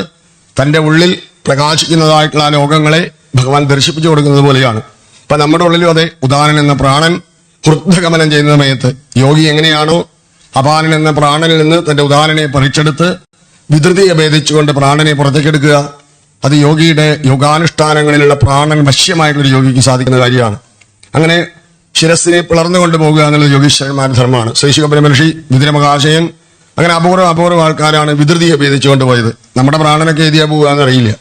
തന്റെ ഉള്ളിൽ പ്രകാശിക്കുന്നതായിട്ടുള്ള ആ ലോകങ്ങളെ ഭഗവാൻ ദർശിപ്പിച്ചു കൊടുക്കുന്നത് പോലെയാണ്. അപ്പൊ നമ്മുടെ ഉള്ളിലും അതെ, ഉദാനൻ എന്ന പ്രാണൻ ഹൃദഗമനം ചെയ്യുന്ന സമയത്ത് യോഗി എങ്ങനെയാണോ അപാനൻ എന്ന പ്രാണനിൽ നിന്ന് തന്റെ ഉദാനനെ പറിച്ചെടുത്ത് വിധൃതിയെ ഭേദിച്ചുകൊണ്ട് പ്രാണനെ പുറത്തേക്കെടുക്കുക, അത് യോഗിയുടെ യോഗാനുഷ്ഠാനങ്ങളിലുള്ള പ്രാണൻ വശ്യമായിട്ടുള്ളൊരു യോഗിക്ക് സാധിക്കുന്ന കാര്യമാണ്. അങ്ങനെ ശിരസിനെ പിളർന്നുകൊണ്ട് പോകുക എന്നുള്ളത് യോഗീശ്വരന്മാരുടെ ധർമ്മമാണ്. ശ്രീശുഖബ്രഹ്മർഷി, വിതുരമഹാശയൻ, അങ്ങനെ അപൂർവം ആൾക്കാരാണ് വിധൃതിയെ ഭേദിച്ചുകൊണ്ട് പോയത്. നമ്മുടെ പ്രാണനൊക്കെ എഴുതിയാ പോവുകയെന്ന് അറിയില്ല.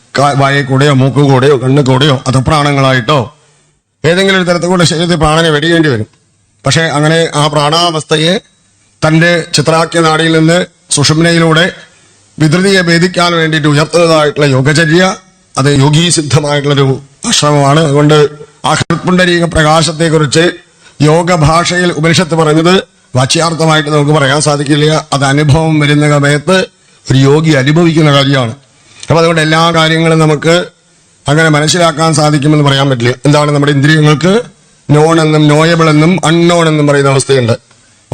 വായെ കൂടെയോ മൂക്ക് കൂടെയോ കണ്ണ് കൂടെയോ അധപ്രാണങ്ങളായിട്ടോ ഏതെങ്കിലും ഒരു തരത്തിൽ കൂടെ ശരീരത്തിൽ പ്രാണനെ വെടിയേണ്ടി വരും. പക്ഷെ അങ്ങനെ ആ പ്രാണാവസ്ഥയെ തന്റെ ചിത്രാഖ്യ നാടിയിൽ നിന്ന് സുഷുമ്നയിലൂടെ വിധൃതിയെ ഭേദിക്കാൻ വേണ്ടിയിട്ട് ഉയർത്തുന്നതായിട്ടുള്ള യോഗചര്യ, അത് യോഗീസിദ്ധമായിട്ടുള്ളൊരു ആശ്രമമാണ്. അതുകൊണ്ട് ആ ഹൃത്പുണ്ഡരീക പ്രകാശത്തെക്കുറിച്ച് യോഗഭാഷയിൽ ഉപനിഷത്ത് പറഞ്ഞത് വാച്യാർത്ഥമായിട്ട് നമുക്ക് പറയാൻ സാധിക്കില്ല. അത് അനുഭവം വരുന്ന സമയത്ത് ഒരു യോഗി അനുഭവിക്കുന്ന കാര്യമാണ്. അപ്പൊ അതുകൊണ്ട് എല്ലാ കാര്യങ്ങളും നമുക്ക് അങ്ങനെ മനസ്സിലാക്കാൻ സാധിക്കുമെന്ന് പറയാൻ പറ്റില്ല. എന്താണ്, നമ്മുടെ ഇന്ദ്രിയങ്ങൾക്ക് നോൺ എന്നും നോയബിൾ എന്നും അൺനോൺ എന്നും പറയുന്ന അവസ്ഥയുണ്ട്.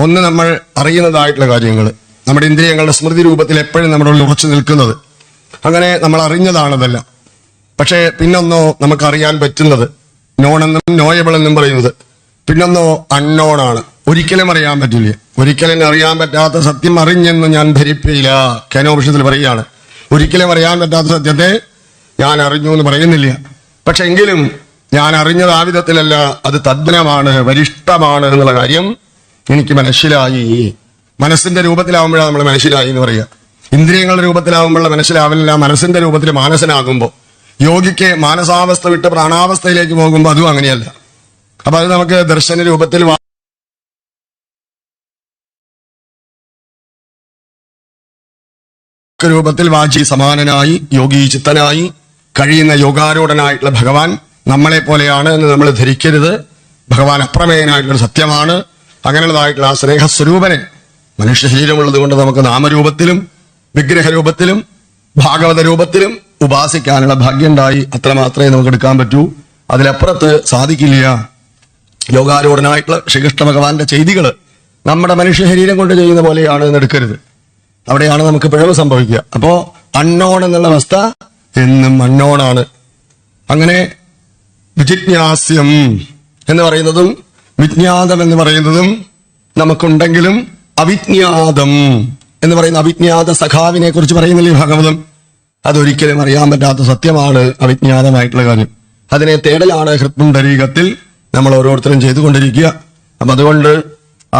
ഒന്ന് നമ്മൾ അറിയുന്നതായിട്ടുള്ള കാര്യങ്ങൾ, നമ്മുടെ ഇന്ദ്രിയങ്ങളുടെ സ്മൃതി രൂപത്തിൽ എപ്പോഴും നമ്മുടെ ഉള്ളിൽ ഉറച്ചു നിൽക്കുന്നത്, അങ്ങനെ നമ്മൾ അറിഞ്ഞതാണതല്ല. പക്ഷേ പിന്നൊന്നോ നമുക്കറിയാൻ പറ്റുന്നത്, നോൺ എന്നും നോയബിൾ എന്നും പറയുന്നത്. പിന്നൊന്നോ അൺനോൺ ആണ്, ഒരിക്കലും അറിയാൻ പറ്റില്ല. ഒരിക്കലും അറിയാൻ പറ്റാത്ത സത്യം അറിഞ്ഞെന്ന് ഞാൻ ധരിപ്പില്ല, കേനോപനിഷത്തിൽ പറയുകയാണ്. ഒരിക്കലും അറിയാൻ പറ്റാത്ത സത്യത്തെ ഞാൻ അറിഞ്ഞു എന്ന് പറയുന്നില്ല. പക്ഷെ എങ്കിലും ഞാൻ അറിഞ്ഞത് ആ വിധത്തിലല്ല, അത് തദ്ബലമാണ്, വരിഷ്ഠമാണ് എന്നുള്ള കാര്യം എനിക്ക് മനസ്സിലായി. മനസ്സിന്റെ രൂപത്തിലാവുമ്പോഴാണ് നമ്മൾ മനസ്സിലായി എന്ന് പറയുക. ഇന്ദ്രിയങ്ങളുടെ രൂപത്തിലാവുമ്പോഴുള്ള മനസ്സിലാവില്ല, മനസ്സിന്റെ രൂപത്തിൽ മാനസനാകുമ്പോൾ. യോഗിക്ക് മാനസാവസ്ഥ വിട്ട് പ്രാണാവസ്ഥയിലേക്ക് പോകുമ്പോൾ അതും അങ്ങനെയല്ല. അപ്പൊ അത് നമുക്ക് ദർശന രൂപത്തിൽ വാചി സമാനനായി യോഗീ ചിത്തനായി കഴിയുന്ന യോഗാരൂഢനായിട്ടുള്ള ഭഗവാൻ നമ്മളെ പോലെയാണ് എന്ന് നമ്മൾ ധരിക്കരുത്. ഭഗവാൻ അപ്രമേയനായിട്ടുള്ള സത്യമാണ്. അങ്ങനെയുള്ളതായിട്ടുള്ള ആ സ്നേഹസ്വരൂപനെ മനുഷ്യ ശരീരമുള്ളത് കൊണ്ട് നമുക്ക് നാമരൂപത്തിലും വിഗ്രഹരൂപത്തിലും ഭാഗവത രൂപത്തിലും ഉപാസിക്കാനുള്ള ഭാഗ്യം ഉണ്ടായി. അത്രമാത്രമേ നമുക്ക് എടുക്കാൻ പറ്റൂ, അതിലപ്പുറത്ത് സാധിക്കില്ല. യോഗാരൂഢനായിട്ടുള്ള ശ്രീകൃഷ്ണ ഭഗവാന്റെ ചെയ്തികൾ നമ്മുടെ മനുഷ്യ ശരീരം കൊണ്ട് ചെയ്യുന്ന പോലെയാണ് എന്ന് എടുക്കരുത്. അവിടെയാണ് നമുക്ക് പിഴവ് സംഭവിക്കുക. അപ്പോ അൺനോൺ എന്നുള്ള അവസ്ഥ എന്നും അൺനോണാണ്. അങ്ങനെ വിജിജ്ഞാസ്യം എന്ന് പറയുന്നതും വിജ്ഞാതം എന്ന് പറയുന്നതും നമുക്കുണ്ടെങ്കിലും അവിജ്ഞാതം എന്ന് പറയുന്ന അവിജ്ഞാത സഖാവിനെ കുറിച്ച് പറയുന്നില്ലേ ഭാഗവതം? അതൊരിക്കലും അറിയാൻ പറ്റാത്ത സത്യമാണ് അവിജ്ഞാതമായിട്ടുള്ള കാര്യം. അതിനെ തേടലാണ് ഹൃത്പുണ്ഡരീകത്തിൽ നമ്മൾ ഓരോരുത്തരും ചെയ്തുകൊണ്ടിരിക്കുക. അപ്പൊ അതുകൊണ്ട്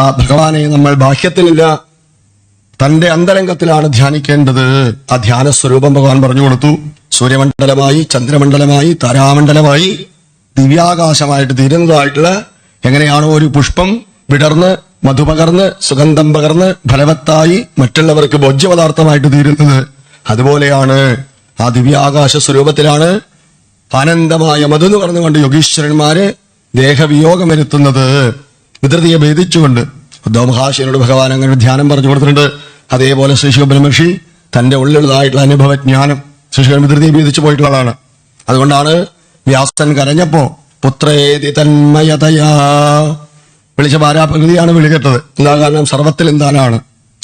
ആ ഭഗവാനെ നമ്മൾ ബാഹ്യത്തിലില്ല, തന്റെ അന്തരംഗത്തിലാണ് ധ്യാനിക്കേണ്ടത്. ആ ധ്യാന സ്വരൂപം ഭഗവാൻ പറഞ്ഞു കൊടുത്തു. സൂര്യമണ്ഡലമായി, ചന്ദ്രമണ്ഡലമായി, താരാമണ്ഡലമായി, ദിവ്യാകാശമായിട്ട് തീരുന്നതായിട്ടുള്ള, എങ്ങനെയാണോ ഒരു പുഷ്പം വിടർന്ന് മധുപകർന്ന് സുഗന്ധം പകർന്ന് ഫലവത്തായി മറ്റുള്ളവർക്ക് ഭോജ്യപദാർത്ഥമായിട്ട് തീരുന്നത്, അതുപോലെയാണ് ആ ദിവ്യാകാശ സ്വരൂപത്തിലാണ് ആനന്ദമായ മധു കടന്നുകൊണ്ട് യോഗീശ്വരന്മാര് ദേഹവിയോഗം വരുത്തുന്നത്, വിധൃതിയെ ഭേദിച്ചുകൊണ്ട്. ഉദ്ധവ മഹാശയനോട് ഭഗവാൻ അങ്ങനെ ധ്യാനം പറഞ്ഞു കൊടുത്തിട്ടുണ്ട്. അതേപോലെ ശ്രീശുഖബ്രഹ്മർഷി തന്റെ ഉള്ളിലുള്ളതായിട്ടുള്ള അനുഭവജ്ഞാനം ശ്രീശുഖൻ വിധൃതിയെ ഭേദിച്ചു പോയിട്ടുള്ള ആളാണ്. അതുകൊണ്ടാണ് വ്യാസൻ കരഞ്ഞപ്പോ പുത്രേതി തന്മയതയാ വിളിച്ച ഭാരാപ്രകൃതിയാണ് വിളികെട്ടത്. എന്താ കാരണം? സർവത്തിൽ എന്താനാണ്.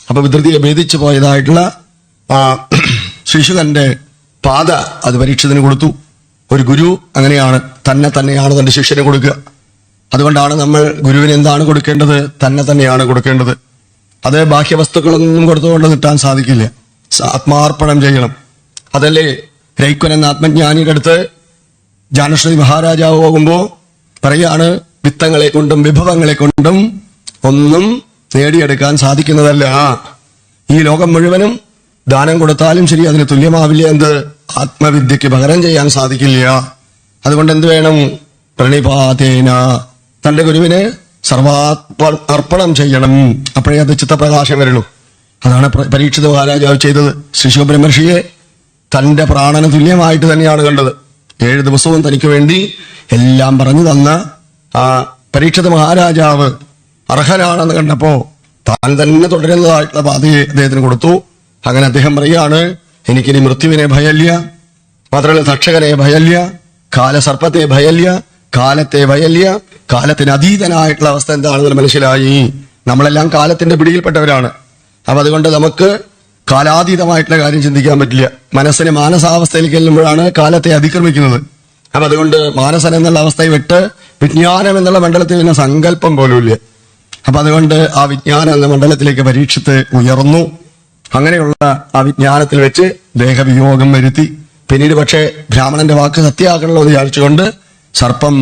അപ്പൊ വിധൃതിയെ ഭേദിച്ചു പോയതായിട്ടുള്ള ആ ശിശുകന്റെ പാത അത് പരീക്ഷത്തിന് കൊടുത്തു. ഒരു ഗുരു അങ്ങനെയാണ്, തന്നെയാണ് തന്റെ ശിഷ്യന് കൊടുക്കുക. അതുകൊണ്ടാണ് നമ്മൾ ഗുരുവിന് എന്താണ് കൊടുക്കേണ്ടത്? തന്നെയാണ് കൊടുക്കേണ്ടത്. അത് ബാഹ്യവസ്തുക്കളൊന്നും കൊടുത്തുകൊണ്ട് നിട്ടാൻ സാധിക്കില്ല. ആത്മാർപ്പണം ചെയ്യണം. അതല്ലേ രൈക്വൻ എന്ന ആത്മജ്ഞാനിയുടെ അടുത്ത് ജാനശ്രീ മഹാരാജാവ് പോകുമ്പോ പറയാണ്, വിത്തങ്ങളെ കൊണ്ടും വിഭവങ്ങളെ കൊണ്ടും ഒന്നും നേടിയെടുക്കാൻ സാധിക്കുന്നതല്ല. ഈ ലോകം മുഴുവനും ദാനം കൊടുത്താലും ശരി അതിന് തുല്യമാവില്ല. എന്ത്? ആത്മവിദ്യക്ക് പകരം ചെയ്യാൻ സാധിക്കില്ല. അതുകൊണ്ട് എന്ത് വേണം? പ്രണിപാതേന, തന്റെ ഗുരുവിന് സർവാർപ്പണം ചെയ്യണം. അപ്പോഴേ അത് ചിത്തപ്രകാശം വരുള്ളൂ. അതാണ് പരീക്ഷിത മഹാരാജാവ് ചെയ്തത്. ശ്രീ ശിവബ്രഹ്മർഷിയെ തന്റെ പ്രാണന് തുല്യമായിട്ട് തന്നെയാണ് കണ്ടത്. 7 ദിവസവും തനിക്ക് വേണ്ടി എല്ലാം പറഞ്ഞു തന്ന ആ പരീക്ഷിത മഹാരാജാവ് അർഹനാണെന്ന് കണ്ടപ്പോ താൻ തന്നെ തുടരുന്നതായിട്ടുള്ള പാതയെ അദ്ദേഹത്തിന് കൊടുത്തു. അങ്ങനെ അദ്ദേഹം പറയുകയാണ്, എനിക്കിനി മൃത്യുവിനെ ഭയല്ല, മാത്രമല്ല തക്ഷകനെ ഭയല്ല, കാലസർപ്പത്തെ ഭയല്ല, കാലത്തെ ഭയല്ല. കാലത്തിന് അതീതനായിട്ടുള്ള അവസ്ഥ എന്താണെന്ന് മനസ്സിലായി. നമ്മളെല്ലാം കാലത്തിന്റെ പിടിയിൽപ്പെട്ടവരാണ്. അപ്പൊ അതുകൊണ്ട് നമുക്ക് കാലാതീതമായിട്ടുള്ള കാര്യം ചിന്തിക്കാൻ പറ്റില്ല. മനസ്സിന് മാനസാവസ്ഥയിലേക്ക് ചെല്ലുമ്പോഴാണ് കാലത്തെ അതിക്രമിക്കുന്നത്. അപ്പൊ അതുകൊണ്ട് മാനസൻ എന്നുള്ള അവസ്ഥയെ വിട്ട് വിജ്ഞാനം എന്നുള്ള മണ്ഡലത്തിൽ പിന്നെ സങ്കല്പം പോലുമില്ല. അപ്പൊ അതുകൊണ്ട് ആ വിജ്ഞാനം എന്ന മണ്ഡലത്തിലേക്ക് പരീക്ഷിച്ച് ഉയർന്നു. അങ്ങനെയുള്ള ആ വിജ്ഞാനത്തിൽ വെച്ച് ദേഹവിയോഗം വരുത്തി. പിന്നീട് പക്ഷേ ബ്രാഹ്മണന്റെ വാക്ക് സത്യമാക്കണല്ലോ എന്ന് വിചാരിച്ചുകൊണ്ട് സർപ്പം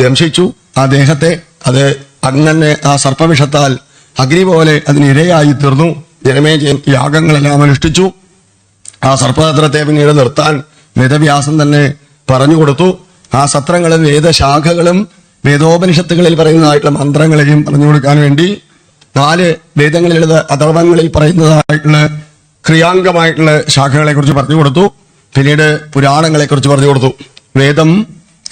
ദംശിച്ചു ആ ദേഹത്തെ. അത് അങ്ങനെ ആ സർപ്പവിഷത്താൽ അഗ്നി പോലെ അതിനിരയായി തീർന്നു. ജനമേജയൻ യാഗങ്ങളെല്ലാം അനുഷ്ഠിച്ചു. ആ സർപ്പസത്രത്തെ പിന്നീട് നിർത്താൻ വേദവ്യാസൻ തന്നെ പറഞ്ഞു കൊടുത്തു. ആ സത്രങ്ങളും വേദശാഖകളും വേദോപനിഷത്തുകളിൽ പറയുന്നതായിട്ടുള്ള മന്ത്രങ്ങളെയും പറഞ്ഞു കൊടുക്കാൻ വേണ്ടി 4 വേദങ്ങളിൽ അഥർവങ്ങളിൽ പറയുന്നതായിട്ടുള്ള ക്രിയാംഗമായിട്ടുള്ള ശാഖകളെ കുറിച്ച് പറഞ്ഞു കൊടുത്തു. പിന്നീട് പുരാണങ്ങളെ കുറിച്ച് പറഞ്ഞു കൊടുത്തു. വേദം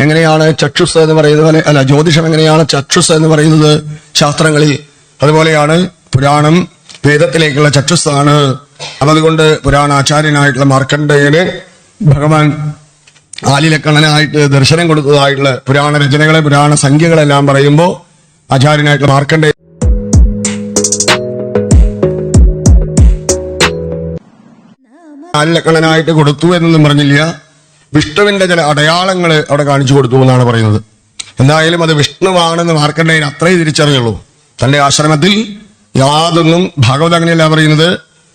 എങ്ങനെയാണ് ചക്ഷുസ് എന്ന് പറയുന്നത് പോലെ, അല്ല, ജ്യോതിഷം എങ്ങനെയാണ് ചക്ഷുസ് എന്ന് പറയുന്നത് ശാസ്ത്രങ്ങളിൽ, അതുപോലെയാണ് പുരാണം വേദത്തിലേക്കുള്ള ചക്ഷുസ്സാണ്. അപ്പൊ അതുകൊണ്ട് പുരാണാചാര്യനായിട്ടുള്ള മാർക്കണ്ഡേയന് ഭഗവാൻ ആലിലക്കണ്ണനായിട്ട് ദർശനം കൊടുത്തതായിട്ടുള്ള പുരാണ രചനകളെ, പുരാണ സംഖ്യകളെല്ലാം പറയുമ്പോൾ ആചാര്യനായിട്ടുള്ള മാർക്കണ്ഡേയ ആലിലക്കണ്ണനായിട്ട് കൊടുത്തു എന്നൊന്നും പറഞ്ഞില്ല. വിഷ്ണുവിന്റെ ചില അടയാളങ്ങൾ അവിടെ കാണിച്ചു കൊടുത്തു എന്നാണ് പറയുന്നത്. എന്തായാലും അത് വിഷ്ണുവാണെന്ന് മാർക്കണ്ഡേയൻ അത്രേ തിരിച്ചറിയുള്ളൂ. തന്റെ ആശ്രമത്തിൽ യാതൊന്നും ഭാഗവത അങ്ങനെയല്ല പറയുന്നത്.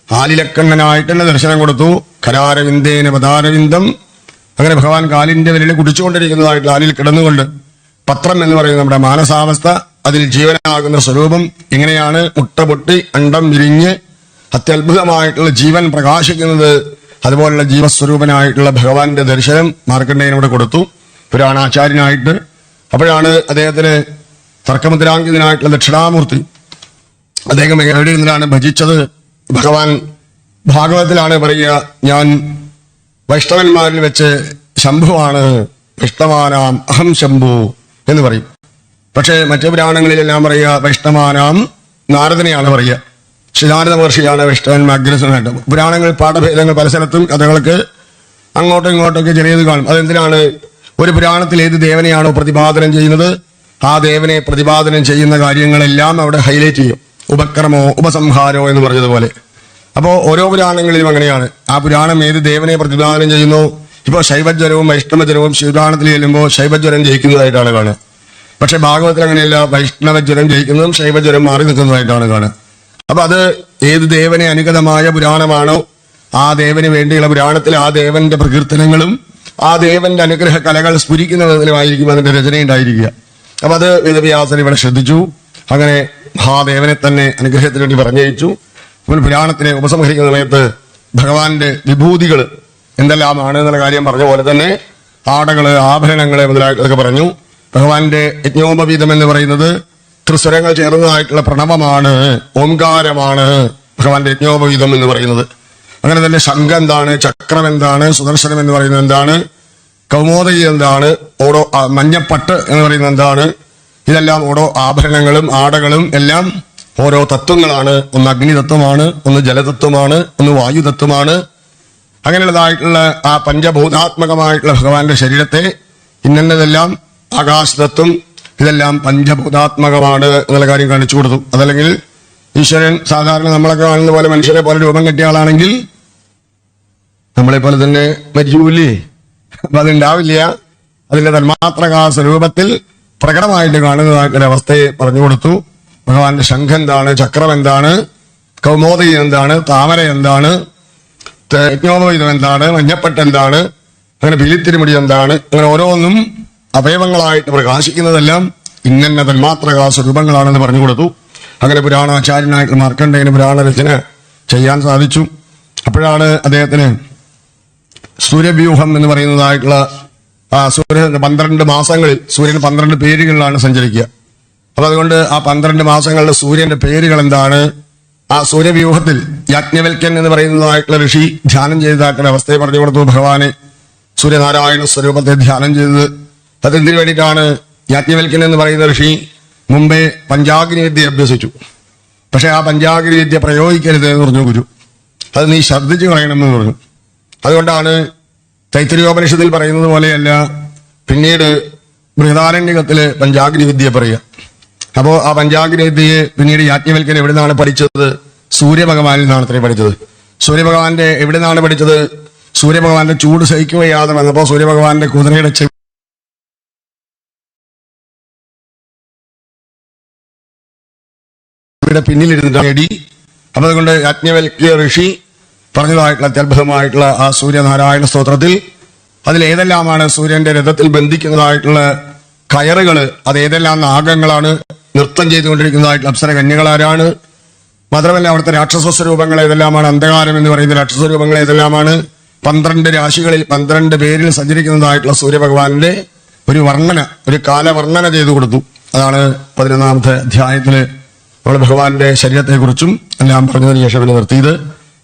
ആലിലക്കണ്ണനായിട്ട് തന്നെ ദർശനം കൊടുത്തു. കരാരവിന്ദേന പദാരവിന്ദം. അങ്ങനെ ഭഗവാൻ കാലിന്റെ വിരൽ കുടിച്ചുകൊണ്ടിരിക്കുന്നതായിട്ട് ആലിൽ കിടന്നുകൊണ്ട് പത്രം എന്ന് പറയുന്നത് നമ്മുടെ മാനസാവസ്ഥ, അതിൽ ജീവനാകുന്ന സ്വരൂപം എങ്ങനെയാണ് മുട്ട പൊട്ടി അണ്ടം വിരിഞ്ഞ് അത്യത്ഭുതമായിട്ടുള്ള ജീവൻ പ്രകാശിക്കുന്നത്, അതുപോലുള്ള ജീവസ്വരൂപനായിട്ടുള്ള ഭഗവാന്റെ ദർശനം മാർക്കണ്ഡേയനോട് കൊടുത്തു പുരാണാചാര്യനായിട്ട്. അപ്പോഴാണ് അദ്ദേഹത്തിന് തർക്കമുദ്രാങ്കിതനായിട്ടുള്ള ദക്ഷിണാമൂർത്തി അദ്ദേഹം എവിടെ ഇരുന്നിട്ടാണ് ഭജിച്ചത്. ഭഗവാൻ ഭാഗവതത്തിലാണ് പറയുക, ഞാൻ വൈഷ്ണവന്മാരിൽ വെച്ച് ശംഭുവാണ്, വൈഷ്ണവാനാം അഹം ശംഭു എന്ന് പറയും. പക്ഷേ മറ്റു പുരാണങ്ങളിലെല്ലാം പറയുക വൈഷ്ണവാനാം നാരദനെയാണ് പറയുക. ശ്രീനാരദ മഹർഷിയാണ് വൈഷ്ണവൻ അഗ്രസനായിട്ട്. പുരാണങ്ങൾ പാഠഭേദങ്ങൾ പല സ്ഥലത്തും കഥകൾക്ക് അങ്ങോട്ടും ഇങ്ങോട്ടൊക്കെ ചെറിയത് കാണും. അതെന്തിനാണ്? ഒരു പുരാണത്തിൽ ഏത് ദേവനെയാണോ പ്രതിപാദനം ചെയ്യുന്നത് ആ ദേവനെ പ്രതിപാദനം ചെയ്യുന്ന കാര്യങ്ങളെല്ലാം അവിടെ ഹൈലൈറ്റ് ചെയ്യും. ഉപക്രമോ ഉപസംഹാരോ എന്ന് പറഞ്ഞതുപോലെ. അപ്പോ ഓരോ പുരാണങ്ങളിലും അങ്ങനെയാണ്. ആ പുരാണം ഏത് ദേവനെ പ്രതിപാദനം ചെയ്യുന്നു. ഇപ്പോൾ ശൈവജ്വരവും വൈഷ്ണവജ്വരവും ശിവപുരാണത്തിൽ ചെല്ലുമ്പോൾ ശൈവജ്വരം ജയിക്കുന്നതായിട്ടാണ് കാണുക. പക്ഷെ ഭാഗവത്തിൽ അങ്ങനെയല്ല, വൈഷ്ണവജ്വരം ജയിക്കുന്നതും ശൈവജ്വരം മാറി നിൽക്കുന്നതായിട്ടാണ് കാണുക. അപ്പൊ അത് ഏത് ദേവനെ അനുഗതമായ പുരാണമാണോ ആ ദേവന് വേണ്ടിയുള്ള പുരാണത്തിൽ ആ ദേവന്റെ പ്രകീർത്തനങ്ങളും ആ ദേവന്റെ അനുഗ്രഹ കലകൾ സ്ഫുരിക്കുന്നതിലുമായിരിക്കും അതിന്റെ രചനയുണ്ടായിരിക്കുക. അപ്പൊ അത് വേദവ്യാസൻ ഇവിടെ ശ്രദ്ധിച്ചു. അങ്ങനെ മഹാദേവനെ തന്നെ അനുഗ്രഹത്തിന് വേണ്ടി പറഞ്ഞയച്ചു. പുരാണത്തിനെ ഉപസംഹരിക്കുന്ന സമയത്ത് ഭഗവാന്റെ വിഭൂതികൾ എന്തെല്ലാമാണ് എന്നുള്ള കാര്യം പറഞ്ഞ പോലെ തന്നെ ആടകള്, ആഭരണങ്ങള് മുതലായിട്ടൊക്കെ പറഞ്ഞു. ഭഗവാന്റെ യജ്ഞോപവീതം എന്ന് പറയുന്നത് ത്രിസ്വരങ്ങൾ ചേർന്നതായിട്ടുള്ള പ്രണവമാണ്, ഓംകാരമാണ് ഭഗവാന്റെ യജ്ഞോപവീതം എന്ന് പറയുന്നത്. അങ്ങനെ തന്നെ ശംഖം എന്താണ്, ചക്രം എന്താണ്, സുദർശനം എന്ന് പറയുന്നത് എന്താണ്, കൗമോദകി എന്താണ്, ഓരോ മഞ്ഞപ്പട്ട് എന്ന് പറയുന്നത് എന്താണ്, ഇതെല്ലാം ഓരോ ആഭരണങ്ങളും ആടകളും എല്ലാം ഓരോ തത്വങ്ങളാണ്. ഒന്ന് അഗ്നിതത്വമാണ്, ഒന്ന് ജലതത്വമാണ്, ഒന്ന് വായുതത്വമാണ്. അങ്ങനെയുള്ളതായിട്ടുള്ള ആ പഞ്ചഭൂതാത്മകമായിട്ടുള്ള ഭഗവാന്റെ ശരീരത്തെ ഇന്നതെല്ലാം ആകാശതത്വം, ഇതെല്ലാം പഞ്ചഭൂതാത്മകമാണ് എന്നുള്ള കാര്യം കാണിച്ചു കൊടുത്തു. അതല്ലെങ്കിൽ ഈശ്വരൻ സാധാരണ നമ്മളൊക്കെ കാണുന്ന പോലെ മനുഷ്യരെ പോലെ രൂപം കെട്ടിയ ആളാണെങ്കിൽ നമ്മളെ പോലെ തന്നെ മരിക്കൂലേ? അപ്പൊ അതുണ്ടാവില്ല. അതിന്റെ തന്മാത്രകാ സ്വരൂപത്തിൽ പ്രകടമായിട്ട് കാണുന്നതായിട്ടുള്ള അവസ്ഥയെ പറഞ്ഞു കൊടുത്തു. ഭഗവാന്റെ ശംഖം എന്താണ്, ചക്രം എന്താണ്, കൗമോദി എന്താണ്, താമര എന്താണ്, യജ്ഞോപവീതം എന്താണ്, മഞ്ഞപ്പട്ട് എന്താണ്, അങ്ങനെ പിലിത്തിരിമുടി എന്താണ്, അങ്ങനെ ഓരോന്നും അവയവങ്ങളായിട്ട് പ്രകാശിക്കുന്നതെല്ലാം ഇന്ന തന്മാത്രകാ സ്വരൂപങ്ങളാണെന്ന് പറഞ്ഞു കൊടുത്തു. അങ്ങനെ പുരാണാചാര്യനായിട്ടുള്ള മാർക്കണ്ഡേയന് പുരാണ രചന ചെയ്യാൻ സാധിച്ചു. അപ്പോഴാണ് അദ്ദേഹത്തിന് സൂര്യവ്യൂഹം എന്ന് പറയുന്നതായിട്ടുള്ള സൂര്യൻ 12 മാസങ്ങളിൽ സൂര്യൻ 12 പേരുകളിലാണ് സഞ്ചരിക്കുക. അപ്പൊ അതുകൊണ്ട് ആ 12 മാസങ്ങളിലെ സൂര്യന്റെ പേരുകൾ എന്താണ്? ആ സൂര്യവ്യൂഹത്തിൽ യാജ്ഞവൽക്യൻ എന്ന് പറയുന്നതായിട്ടുള്ള ഋഷി ധ്യാനം ചെയ്തതായിട്ടുള്ള അവസ്ഥയെ പറഞ്ഞു കൊടുത്തു ഭഗവാനെ. സൂര്യനാരായണ സ്വരൂപത്തെ ധ്യാനം ചെയ്തത് അതെന്തിനു വേണ്ടിയിട്ടാണ്? യാജ്ഞവൽക്യൻ എന്ന് പറയുന്ന ഋഷി മുമ്പേ പഞ്ചാഗ്നി വിദ്യ അഭ്യസിച്ചു. പക്ഷെ ആ പഞ്ചാഗ്നി വിദ്യ പ്രയോഗിക്കരുത് എന്ന് പറഞ്ഞു ഗുരു. അത് നീ ശ്രദ്ധിച്ചു കളയണമെന്ന് പറഞ്ഞു. അതുകൊണ്ടാണ് തൈത്തിരീയോപനിഷത്തിൽ പറയുന്നത് പോലെയല്ല പിന്നീട് ബൃഹദാരണ്യകത്തില് പഞ്ചാഗ്നി വിദ്യ പറയുക. അപ്പോ ആ പഞ്ചാഗ്നി വിദ്യയെ പിന്നീട് യാജ്ഞവൽക്കൻ എവിടെ നിന്നാണ് പഠിച്ചത്? സൂര്യഭഗവാനിൽ നിന്നാണ് അത്രയും പഠിച്ചത്. സൂര്യഭഗവാന്റെ എവിടെ നിന്നാണ് പഠിച്ചത്? സൂര്യഭഗവാന്റെ ചൂട് സഹിക്കുകയാതെ വന്നപ്പോ സൂര്യഭഗവാന്റെ കുതിരയുടെ പിന്നിലിരുന്നിട്ട് നേടി. അപ്പൊ അതുകൊണ്ട് യാജ്ഞവൽക്യ ഋഷി പറഞ്ഞതായിട്ടുള്ള അത്യത്ഭുതമായിട്ടുള്ള ആ സൂര്യനാരായണ സ്തോത്രത്തിൽ അതിലേതെല്ലാമാണ് സൂര്യന്റെ രഥത്തിൽ ബന്ധിക്കുന്നതായിട്ടുള്ള കയറുകള്, അതേതെല്ലാം നാഗങ്ങളാണ്, നൃത്തം ചെയ്തുകൊണ്ടിരിക്കുന്നതായിട്ടുള്ള അപ്സര കന്യകളാരാണ്, മാത്രമല്ല അവിടുത്തെ രാക്ഷസ സ്വരൂപങ്ങൾ ഏതെല്ലാമാണ്, അന്ധകാരം എന്ന് പറയുന്ന രാക്ഷസ സ്വരൂപങ്ങൾ ഏതെല്ലാമാണ്, 12 രാശികളിൽ 12 പേരിൽ സഞ്ചരിക്കുന്നതായിട്ടുള്ള സൂര്യഭഗവാന്റെ ഒരു വർണ്ണന, ഒരു കാലവർണ്ണന ചെയ്തു കൊടുത്തു. അതാണ് 11ാമത്തെ അധ്യായത്തില് നമ്മൾ ഭഗവാന്റെ ശരീരത്തെക്കുറിച്ചും എല്ലാം പറഞ്ഞതിന് ശേഷം പിന്നെ നിർത്തിയത്.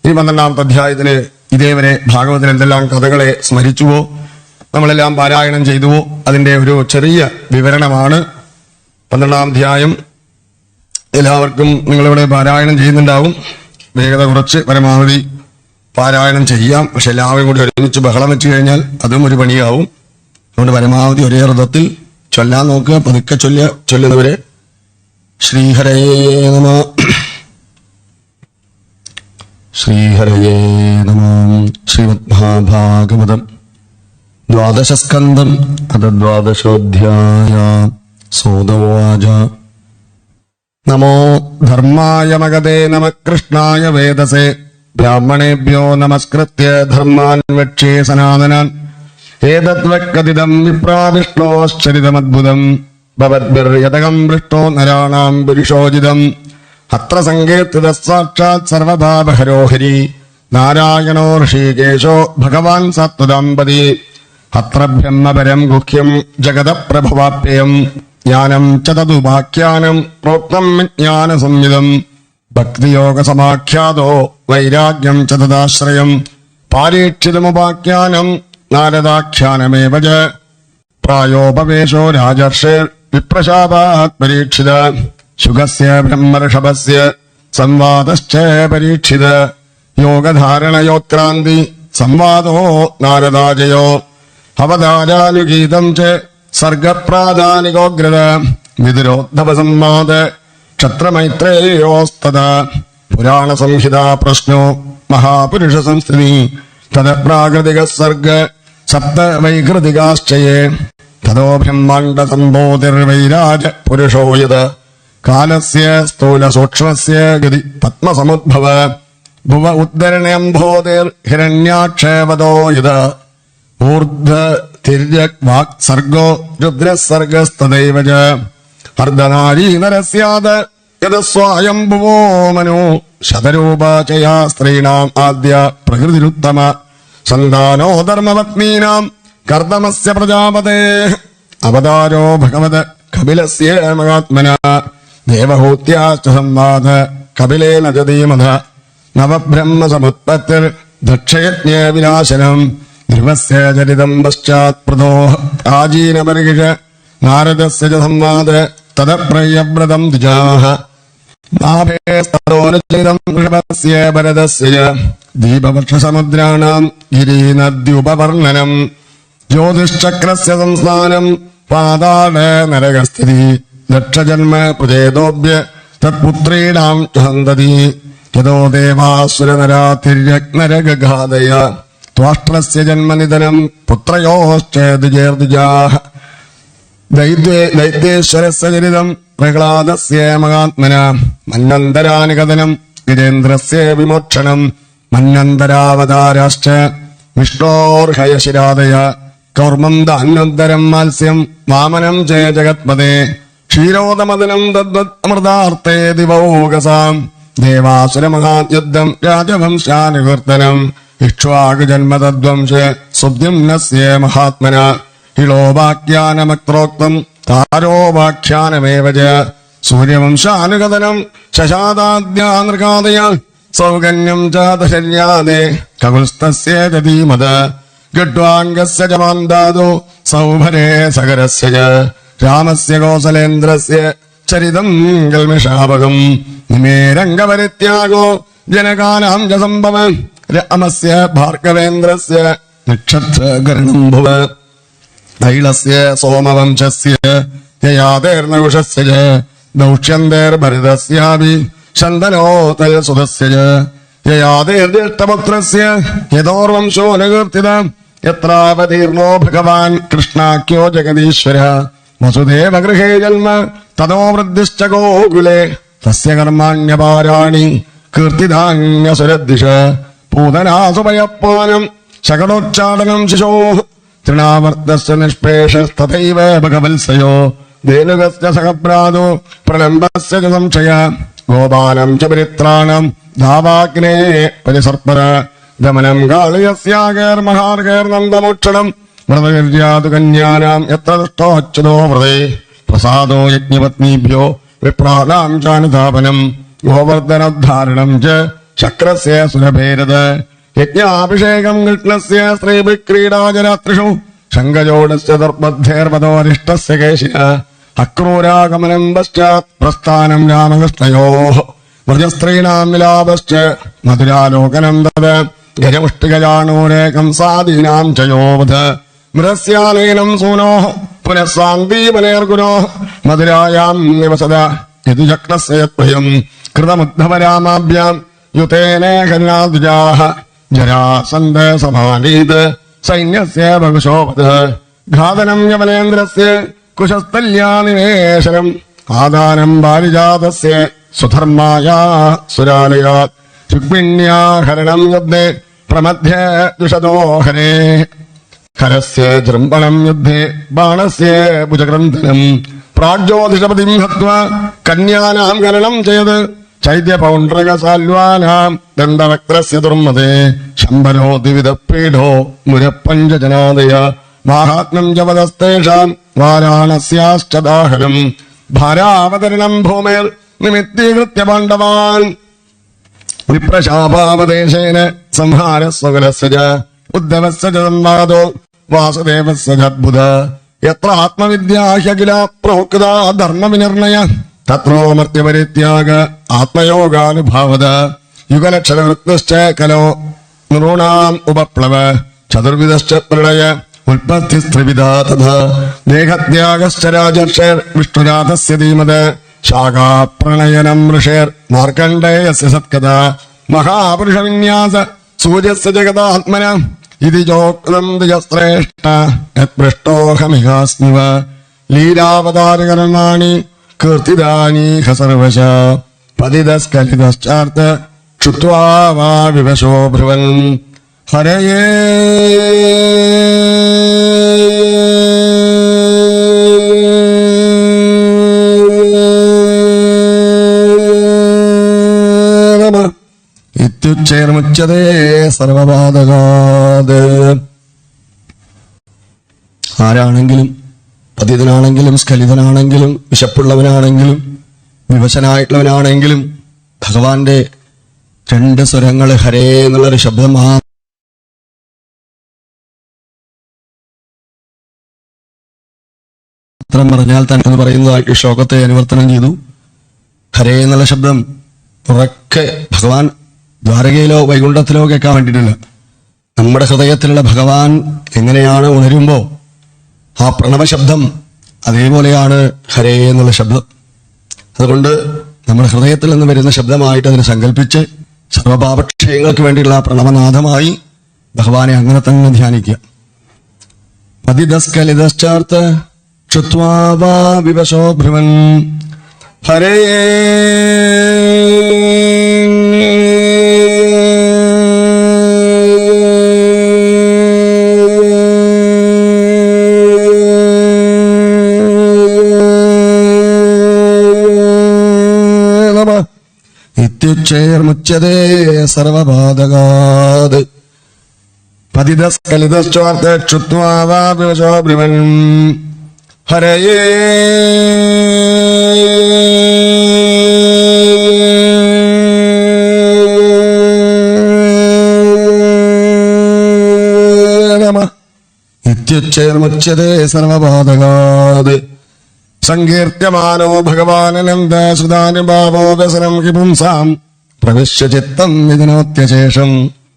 ഇനി 12ാമത്തെ അധ്യായത്തിന് ഇതേവരെ ഭാഗവതത്തിൽ എന്തെല്ലാം കഥകളെ സ്മരിച്ചുവോ നമ്മളെല്ലാം പാരായണം ചെയ്തുവോ അതിന്റെ ഒരു ചെറിയ വിവരണമാണ് 12ാം അധ്യായം. എല്ലാവർക്കും നിങ്ങളിവിടെ പാരായണം ചെയ്യുന്നുണ്ടാവും. വേഗത കുറച്ച് പരമാവധി പാരായണം ചെയ്യാം. പക്ഷെ എല്ലാവരും കൂടി ഒരുമിച്ച് ബഹളം വെച്ച് കഴിഞ്ഞാൽ അതും ഒരു പണിയാവും. അതുകൊണ്ട് പരമാവധി ഒരേ വ്രതത്തിൽ ചൊല്ലാൻ നോക്കുക. പതുക്കെ ചൊല്ലുന്നവരെ ശ്രീഹരയേ നമ. ശ്രീഹരയേ നമ. ശ്രീമദ്മഹാഭാഗവതം 12 സ്കന്ധം അഥ 12ഓധ്യായ. സോദവാച നമോ ധർമായ മഗതേ നമ കൃഷ്ണായ വേദസേ ബ്രാഹ്മണേഭ്യോ നമസ്കൃത്യ ധർമാൻ വക്ഷ്യേ സനാതനാൻ ഏതദ്വക്കഥിതം വിപ്രാവിഷ്ണോശ്ചരിതമദ്ഭുതം ഭവദ്ഭിർയതകം പൃഷ്ടോ നരാണാം പുരുഷോജിതം അത്ര സങ്കീർത്തിത സാക്ഷാത് സർവഭാവഹരോ ഹരി നാരായണോ ഋഷികേശോ ഭഗവാൻ സത്വദാമ്പതി അത്ര ബ്രഹ്മപരം ഗുഹ്യം ജഗതപ്രഭവാപ്യം ജ്ഞാനം ച തദുപാഖ്യാനം പ്രോക്തം വിജ്ഞാനസംയുതം ഭക്തിയോഗസമാഖ്യാതോ വൈരാഗ്യം ച തദാശ്രയം പാരീക്ഷിതമുപാഖ്യാനം നാരദാഖ്യാനമേവ ച പ്രായോപവേശോ രാജർഷേർ വിപ്രശാപാത് പരീക്ഷിത ശുഗസ്യ ബ്രഹ്മർഷഭസ്യ സംവാദശ്ച പരീക്ഷിത യോഗധാരണയോത്ക്രാന്തി സംവാദോ നാരദാജയോ അവതാരാനുഗീതം ച സർഗപ്രാധാനികോഗ്രത വിതുരോദ്ധവ സംവാദ ക്ഷത്രമൈത്രേയോസ്തത പുരാണസംഹിതാ പ്രശ്നോ മഹാപുരുഷ സംസ്ഥിതി തദപ്രാകൃതിക സർഗ സപ്ത വൈകൃതികാശ്ചയേ തതോ ബ്രഹ്മാണ്ഡ സംബോധിർവൈരാജ പുരുഷോ യത് കാലസ്യ സ്ഥൂല സൂക്ഷ്മസ്യ ഗതി പത്മസമുദ്ഭവ ഭുവ ഉദ്ധരണംഭോതിർ ഹിരണ്യാക്ഷേവതോ യത് ഊർധ്വ തിര്യക് വാക് സർഗോ രുദ്രസർഗസ്തദൈവ ച അർദ്ധനാരീ നരസ്യാത് യത് സ്വയംഭുവോ മനു ശതരൂപാചയാ സ്ത്രീണാം ആദ്യ പ്രകൃതിരുത്തമ സന്താനോ ധർമ്മപത്നീനാം കർദമസ്യ പ്രജാപതേ അവതാരോ ഭഗവത് കപിലസ്യ മഹാത്മന ദേവഹൂത്യാശ്ച സംവാദ കപിലേന ച ധീമത നവബ്രഹ്മസമുത്പത്തിർ ദക്ഷയജ്ഞ വിനാശനം ധ്രുവസ്യ ചരിതം പശ്ചാത് പ്രദോ പ്രാചീനപരികിഷ നാരദസ്യ ച സംവാദ തദപ്രയവ്രതം ദ്വിജാഃ നാഭേസ്തദോനുചരിതം ഋഷഭസ്യ ഭരതസ്യ ദീപവക്ഷസമുദ്രാണാം ഗിരീനദ്യുപവർണ്ണനം ജ്യോതിശ്ചക്രസ്യ സംസ്ഥാനം പാതാള നരകസ്ഥിതി ദക്ഷജന്മ പ്രചേതോഭ്യ തത്പുത്രീണാം സന്തതി യതോ ദേവാസുരനരാതിര്യഗ്നരഗാദയ ത്വാഷ്ട്രസ്യ ജന്മനിധനം പുത്രയോശ്ചേർദ്വിജാഃ ദൈത്യേശ്വരസ്യ ചരിതം പ്രഹ്ലാദസ്യ മഹാത്മന മന്വന്തരാനി കഥനം ഗജേന്ദ്രസ്യ വിമോക്ഷണം മന്വന്തരാവതാരാശ്ച വിഷ്ണോർഹയശിരാദയ കൗർമം ധാന്യോദ്ധരം മാത്സ്യം വാമനം ച ജഗത്പദേ ക്ഷീരോദമദനം തദ്വത് അമൃതാർത്ഥേ ദിവോകസാം ദേവാസുരമഹായുദ്ധം രാജവംശാനുവർത്തനം ഇക്ഷ്വാകുജന്മതദ്വംശ സുദ്യുമ്നസ്യ മഹാത്മന ഇളോപാഖ്യാനമക്രോക്തം താരോപാഖ്യാനമേവ ച സൂര്യവംശാനുഗതനം ശശാദാദ്യാനൃകാദയ സൗകന്യം ചാതശര്യാദേ കകുൽസ്തസ്യ ച ധീമത് ഗഡ്വാംഗസ്യ ച മാന്ദാദോ സൗഭരേ സകരസ്യ ച രാമസ്യ കൗസലേന്ദ്രസ്യ ചരിതം കൽമിഷാപകം നിമേരംഗപരിത്യാഗോ ജനകാനാം ച സംഭവ രാമസ്യ ഭാർഗവേന്ദ്രസ്യ നിക്ഷത്രകരണം ഭുവ ഐളസ്യ സോമവംശസ്യ യയാതേർനകുശസ്യ ച ദൗഷ്യന്തേർഭരിതസ്യാപി ശന്തനോതൽ സുതസ്യ ച യയാതേർജ്യേഷ്ഠപുത്രസ്യ യതോർവംശോ അനുകീർത്തിത യത്രാവതീർണോ ഭഗവാൻ കൃഷ്ണാഖ്യോ ജഗദീശ്വര വസുദേവഗൃഹേ ജന്മ തതോ വൃദ്ധിശ്ച ഗോകുലേ തസ്യ കർമാണ്യപാരാണി കീർത്തിധാന്യസുരദ്ദിശ പൂതനാസുപയപ്പാനം ശകടോച്ചാടനം ശിശോ തൃണാവർത്തസ്യ നിഷ്പേഷസ്തഥൈവ ഭഗവത്സയോ ധേനുകസ്യ സഹപ്രാദോ പ്രലംബസ്യ ച സംശയ ഗോപാനം ച പരിത്രാണം ധാവാഗ്നേ പരിസർപ്പര ദമനം കാളിയസ്യാകേർമഹാർകേർനന്ദമോക്ഷണം വ്രതകര്യാതു കന്യാനാം യത്ര ദുഷ്ടോച്യുതോ വ്രതേ പ്രസാദോ യജ്ഞപത്നീഭ്യോ വിപ്രാണാം ചാനുധാപനം ഗോവർദ്ധനോദ്ധാരണം ച ശക്രസ്യ സുരഭേരത് യജ്ഞാഭിഷേകം കൃഷ്ണസ്യ സ്ത്രീഭിക്രീഡാജരാത്രിഷു ശങ്കജോടസ്യ ദർബദ്ധേർപദോരിഷ്ടസ്യ കേശിന അക്രൂരാഗമനം പശ്ചാത് പ്രസ്ഥാനം രാമകൃഷ്ണയോ വ്രജസ്ത്രീണാം വിലാപശ്ച മധുരാലോകനം തത് ഗജമുഷ്ടികജാണൂരേകം സാദീനാം ചയോവധ മൃസ്യാലേനം സൂനോ പുനഃസാന്ദീപനേർഗുനോ മധുരായാം നിവസത യദുചക്രസ്യ യത്ഭയം കൃതമുദ്ധവരാമാഭ്യാം യുതേനേ കരുണാദ്വിജാഃ ജരാസന്ധ സമാനീത് സൈന്യസ്യ ബഹുശോഭത ഘാതനം യമലേന്ദ്രസ്യ കുശസ്ഥല്യാനിവേശനം ആദാനം പാരിജാതസ്യ സുധർമായാ സുരാലയാത് രുക്മിണ്യാഹരണം യുദ്ധേ പ്രമധ്യ ദുഷതോ ഹരേ ഹരസ്യ ജൃംഭണം യുദ്ധേ ബാണസ്യ ഭുജഗ്രന്ഥനം പ്രാഗ്ജ്യോതിഷപതിം ഹത്വാ കന്യാനാം ഗണനം ചെയ്ത് ചൈത്യപൗണ്ഡ്രകസാൽവാനാം ദണ്ഡവക്ത്രസ്യ ദുർമതേ ശംബരോ ദ്വിവിധപീഠോ മുരപ്പഞ്ചജനാദയ മാഹാത്മ്യം ജപദസ്തേഷാം വാരാണസ്യാശ്ചദാഹരം ഭാരാവതരണം ഭൂമേർ നിമിത്തീകൃത്യ പാണ്ഡവാൻ വിപ്രശാപാവദേശേന സംഹാരസ്വകുലസ്യ ച ഉദ്ധവസ്യ ച സംവാദോ വാസുദേവസ്യ ചദ്ഭുത യത്ര ആത്മവിദ്യാ ഹ്യഖില പ്രോക്ത ധർമ്മവിനിർണയ തത്രോമർത്യപരിത്യാഗ ആത്മയോഗാനുഭാവത യുഗലക്ഷരവൃത്തശ്ച കലോ നൃണാം ഉപപ്ലവ ചതുർവിധശ്ച പ്രളയ ഉൽപ്പത്തിസ്ത്രിവിധാ തഥാ ദേഹത്യാഗശ്ച രാജർഷേർ വിഷ്ണുരാധസ്യ ധീമത് ശാഖാപ്രണയനം ഋഷേർ മാർക്കണ്ഡേയസ്യ സത്കഥ മഹാപുരുഷവിന്യാസ സൂര്യസ്യ ജഗതാത്മന ഇതി ചോക്തം ദ്വിജശ്രേഷ്ഠ യത്പൃഷ്ടോഹമിഹാസ്മിവ ലീലാവതാരകരണാണി കീർത്തിദാനീഹ സർവശ പതിതസ്കലിതശ്ചാർത്ത ക്ഷുത്വാ വാ വിവശോ ഭ്രുവൻ ഹരയേ ഇത്യുച്ചൈർമുച്യതേ സർവബാധകാത്. ആരാണെങ്കിലും പതിതനാണെങ്കിലും സ്ഖലിതനാണെങ്കിലും വിശപ്പുള്ളവനാണെങ്കിലും വിവശനായിട്ടുള്ളവനാണെങ്കിലും ഭഗവാന്റെ രണ്ട് സ്വരങ്ങൾ ഹരേ എന്നുള്ളൊരു ശബ്ദം മാത്രം പറഞ്ഞാൽ തന്നെ എന്ന് പറയുന്നതായിട്ട് ശ്ലോകത്തെ അനുവർത്തനം ചെയ്തു. ഹരേ എന്നുള്ള ശബ്ദം ഉറക്കെ ഭഗവാൻ ദ്വാരകയിലോ വൈകുണ്ഠത്തിലോ കേൾക്കാൻ വേണ്ടിയിട്ടില്ല. നമ്മുടെ ഹൃദയത്തിലുള്ള ഭഗവാൻ എങ്ങനെയാണ് ഉണരുമ്പോ ആ പ്രണവശബ്ദം അതേപോലെയാണ് ഹരേ എന്നുള്ള ശബ്ദം. അതുകൊണ്ട് നമ്മുടെ ഹൃദയത്തിൽ നിന്ന് വരുന്ന ശബ്ദമായിട്ട് അതിനെ സങ്കല്പിച്ച് സർവപാപക്ഷയങ്ങൾക്ക് വേണ്ടിയുള്ള ആ പ്രണവനാഥമായി ഭഗവാനെ അങ്ങനെ തന്നെ ധ്യാനിക്കുക. പതിതസ്കലിതശ്ചാർത്ത ക്ഷുത്വാ വാ വിവശോ ഭ്രുവൻ ഹരേ ഇത്യുച്ചൈർമുച്യതേ സർവബാധകാത്. പതിതസ്കലിതശ്ചാർത്തക്ഷുത്വാ ബ്രുവൻ ഹരയേ ഇത്യുച്ചൈർമുച്യതേ സർവബാധകാത്. സങ്കീർത്യമാനോ ഭഗവാനനന്ദ സുധാനുഭാവോ വ്യസനം കിപുംസാം പ്രവിശ്യ ചിത്തം വിധനോത്യശേഷം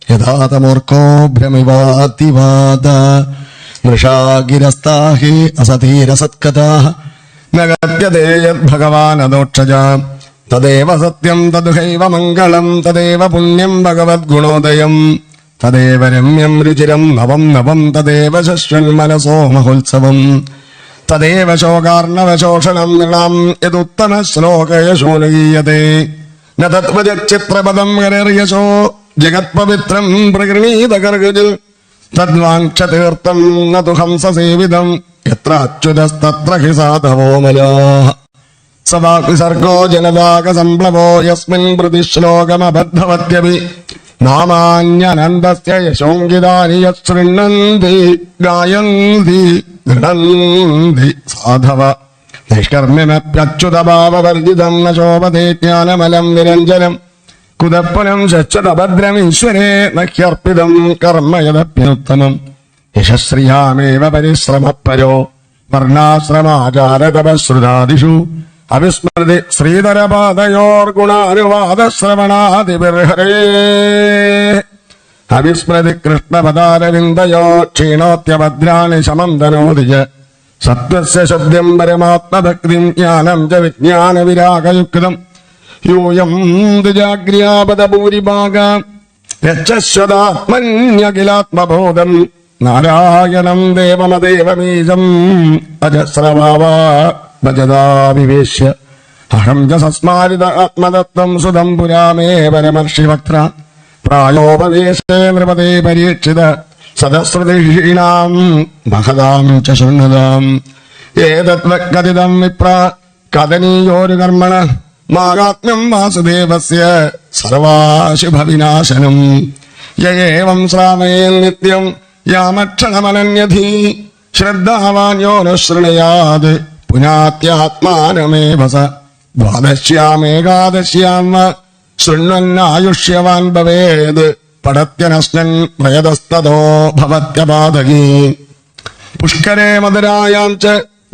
യഥാ തമൂർക്കോ ഭ്രമിവാതിവാദ മൃഷാഗിരസ്താഹി അസതീരസത്കഥാഃ നഗത്യതേ യദ്ഭഗവാനദോക്ഷജ തദേവ സത്യം തദുഹൈവ മംഗളം തദേവ പുണ്യം ഭഗവദ്ഗുണോദയം തദേവ രമ്യം രുചിരം നവം നവം തദേവ ശശ്വന്മനസോ മഹോത്സവം തദേവ ശോകാർണവശോഷണം നൃണാം യദുത്തമ ശ്ലോകയശോനഗീയതേ ന തത്വചിത്രപദം ഹരേർയശോ ജഗത്പവിത്രം പ്രകൃണീതകർഗജിൽ തദ്വാങ്ക്ഷതീർത്ഥം നതു ഹംസസേവിതം യത്ര അച്യുതസ്തത്ര ഹി സാധവോമലാഃ സവാക്വിസർഗോ ജനതാകസംപ്ലവോ യസ്മിൻ പ്രതിശ്ലോകമബദ്ധവത്യപി നാമാന്യനന്ദസ്യ യശോങ്കിതാനി യശൃണ്വന്തി ഗായന്തി ഗൃണന്തി സാധവ നൈഷ്കർമ്മ്യമപ്യച്യുതഭാവവർജിതം ന ശോഭതേ ജ്ഞാനമലം നിരഞ്ജനം കുതപ്പനം ശശ്വതഭദ്രമീശ്വരേ നഹ്യർപ്പിതം കർമ്മ യദപ്യുത്തമം യശശ്രിയാമേവ പരിശ്രമപരോ വർണ്ണാശ്രമാചാരതപശ്രുതാദിഷു അവിസ്മൃതി ശ്രീധരപാദയോർഗുണാനുവാദശ്രവണാദിബിർഹരേ അവിസ്മൃതി കൃഷ്ണപദാരവിന്ദയോ ക്ഷീണോത്യഭദ്രാണി ശമന്തനോദിജ സത്വസ്യ ശബ്ദം പരമാത്മഭക്തിം ജ്ഞാനം ച വിജ്ഞാനവിരാഗയുക്തം യൂയം ദ്വിജാഗ്ര്യാപദഭൂരിഭാഗ യച്ഛശ്വതാത്മന്യഖിലാത്മബോധം നാരായണം ദേവമദേവമീജം അജസ്രവാവ ഭജതാവിവേശ്യ അഹം ച സസ്മാരിത ആത്മതത്വം സുതം പുരാമേ പരമർഷിവക്ത്ര പ്രായോപവേശേ നൃപതേ പരീക്ഷിത സദശ്രുതിഷീണാം മഹതാം ച ശൃണ്വതാം ഏതത്വകഥിതം വിപ്ര കഥനീയോരു കർമ്മണ മാഹാത്മ്യം വാസുദേവസ്യ സർവാശുഭവിനാശനം യേവം ശ്രാവയേൽ നിത്യം യാമക്ഷണമനന്യധി ശ്രദ്ധാവാന്യോ ന ശൃണയാത് പുനാത്യാത്മാനമേവ സ ദ്വാദശ്യാമേകാദശ്യാം ശൃണ്വന്നായുഷ്യവാൻ ഭവേത് പടത്യനശ്നൻ പ്രയതസ്തോ ഭവത്യപാതകീ പുഷ്കരേ മധുരായാം ച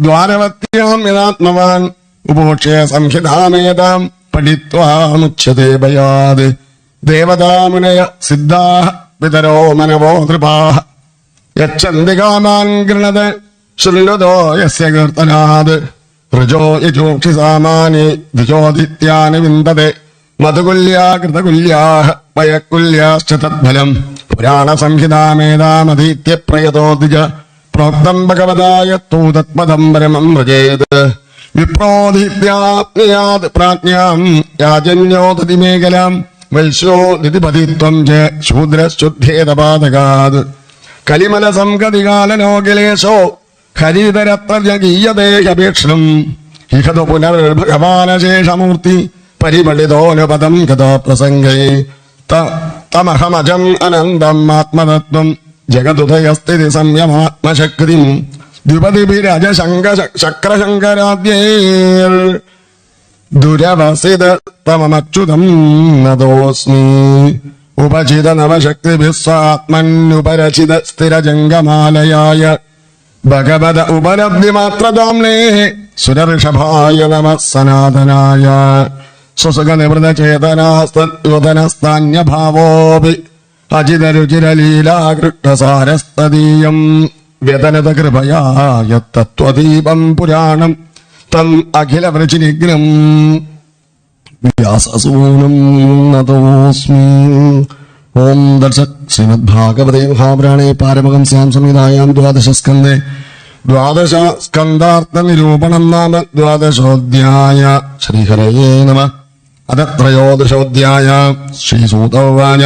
ദ്വാരവത്യാം യഥാത്മവാൻ ഉപോക്ഷ്യ സംഹിതാമേതാം പഠിത്വാമുച്യതേ ഭയാത് ദേവതാമുനയ സിദ്ധാഃ പിതരോ മനവോ നൃപാഃ യച്ഛന്തി കാമാൻ ഗൃണത് ശൃണ്വതോ യസ്യ കീർത്തനാത് ഋജോ യജോക്ഷി സാമാനി ദ്വിജോദിത്യാനി വിന്ദതെ മധുകുല്യാ കൃതകുല്യാഃ വയകുല്യാശ്ച തദ്ഫലം പുരാണ സംഹിതാമേതാമധീത്യ പ്രയതോ ദ്വിജ പ്രോക്തം ഭഗവതായ തൂ തത്പദം പരമം വ്രജേത് വിപ്രോധിത്യാപ്നുയാത് പ്രാജ്ഞാം യാജന്യോദതി മേഖലാം വൈശ്യോ നിധിപതിത്വം ച ശൂദ്രശുദ്ധേതപാതകാത് കലിമല സംഗതികാലനോകിലേശോ ഹരിതരത്രജഗീയതേഹപേക്ഷണം ഇഹതു പുനർഭഗവാനശേഷമൂർത്തി പരിമളിതോനുപദം കഥാപ്രസംഗേ തമഹമജം അനന്തം ആത്മതത്വം ജഗതുദയസ്ഥിതി സംയമാത്മശക്തിം ദ്വിപതിഭിരജ ശക്രശങ്കരാദ്യേർ ദുരവസിത തമമച്യുതം നതോസ്മി ഉപചിത നവശക്തിഭിः സ്വാത്മന്യുപരചിത സ്ഥിരജംഗമാലയായ ഭഗവത ഉപലബ്ധിമാത്രദാംനേ സുരഋഷഭായ നമഃ സനാതനായ സ്വസുഖനിവൃതചേതനാസ്തദ്വതനസ്താന്യഭാവോപി അജിതരുചിരലീലാകൃഷ്ടസാരസ്തദീയം വ്യതനത കൃപയാ യത്തത്വദീപം പുരാണം തം അഖിലവൃചിനിഗ്നം വ്യാസസൂനം നതോസ്മി. ഓം ദർശക് ശ്രീമദ്ഭാഗവതേ മഹാപുരാണേ പാരമഹം സ്യാം സംഹിതായാം ദ്വാദശസ്കന്ധേ ദ്വാദശസ്കന്ധാർത്ഥനിരൂപണം നാമ ദ്വാദശോധ്യായ. ശ്രീഹരയേ നമഃ. അത ത്രയോദശോധ്യായ. ശ്രീസൂതോവാച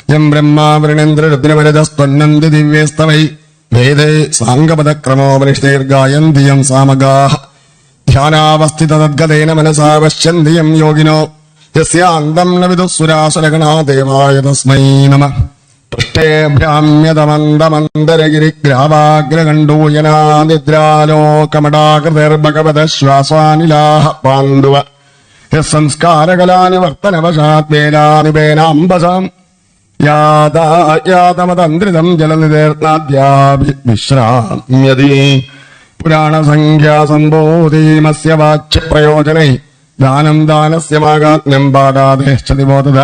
യം ബ്രഹ്മാ വൃണേന്ദ്രരുദ്രമരജസ്ത്വന്നന്തി ദിവ്യേസ്തവൈ വേദേ സാംഗപദക്രമോപനിഷൈർഗായന്തി യം സാമഗാഃ ധ്യാനാവസ്ഥിതദ്ഗതേന മനസാ പശ്യന്തി യം യോഗിനോ യസ്യാന്തം ന വിദുഃസുരാസുരഗണാ ദേവായ തസ്മൈ നമഃ. പൃഷ്ടേഭ്യാമ്യതമന്ദമന്ദരഗിരിഗ്രാവാഗ്രകണ്ടൂയനാനിദ്രാലോകമടാകൃതിർഭഗവതശ്വാസാനിലാഹ പാണ്ഡുവ യത്സംസ്കാരകലാനിവർത്തനവശാത്വേനാനിപേനാംബസാം യാതമതന്ത്രിതം ജലനിതീർണാദ്യാവിശ്രാമ്യതി പുരാണസംഖ്യാസംബോധീമസ്യ വാച്യപ്രയോജനൈ ദാനം ദാനസ്യ മാഹാത്മ്യം പാഠാദേശ്ചതി ബോധത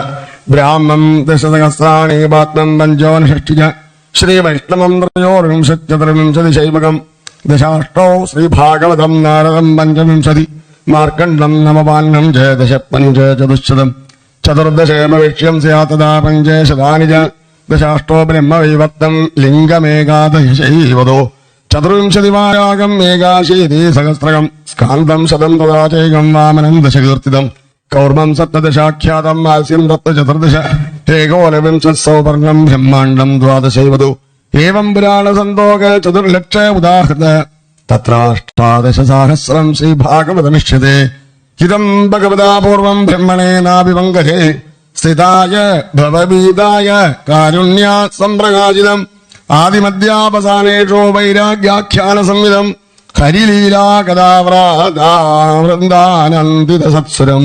ബ്രാഹ്മം ദശസഹസ്രാണി പാത്മം പഞ്ചോനഷ്ടിജ ശ്രീവൈഷ്ണവം ത്രയോർവിംശത്യത്രവിംശതി ശൈവകം ദശാഷ്ടോ ശ്രീഭാഗവതം നാരദം പഞ്ചവിംശതി മാർക്കണ്ഡം നവപാന്നം ജയദശ പഞ്ച ചതുശ്ശതം ചതുർദശേമവിഷ്യം സ്യാത്തദാ പഞ്ചേ ശതാനി ച ദശാഷ്ടോ ബ്രഹ്മവൈവർത്തം ലിംഗമേകാദശൈവതോ ചതുർവിംശതിവാരാഗം ഏകാശീതി സഹസ്രകം സ്കാന്തം ശതം തഥാചൈകം വാമനം ദശകീർത്തിതം കൗർമം സപ്തദശാഖ്യാതം മാസ്യം തപ്തചതുർദശ ഏകോനവിംശത്സൗവർണം ബ്രഹ്മാണ്ഡം ദ്വാദശൈവതു ഏവം പുരാണസന്തോക ചതുർലക്ഷ ഉദാഹൃത തത്രാഷ്ടാദശസഹസ്രം ശ്രീഭാഗവതമിഷ്യത്തെ ഇതം ഭഗവതാ പൂർവം ബ്രഹ്മണേനാഭിപങ്കജേ സ്ഥിതായ ഭവഭീതായ കാരുണ്യാ സംപ്രകാശിതം ആദിമധ്യാപസാനേഷോ വൈരാഗ്യാഖ്യാന സംവിധം ഹരിലീലാ കഥാവൃന്ദാനന്ദിത സത്സുരം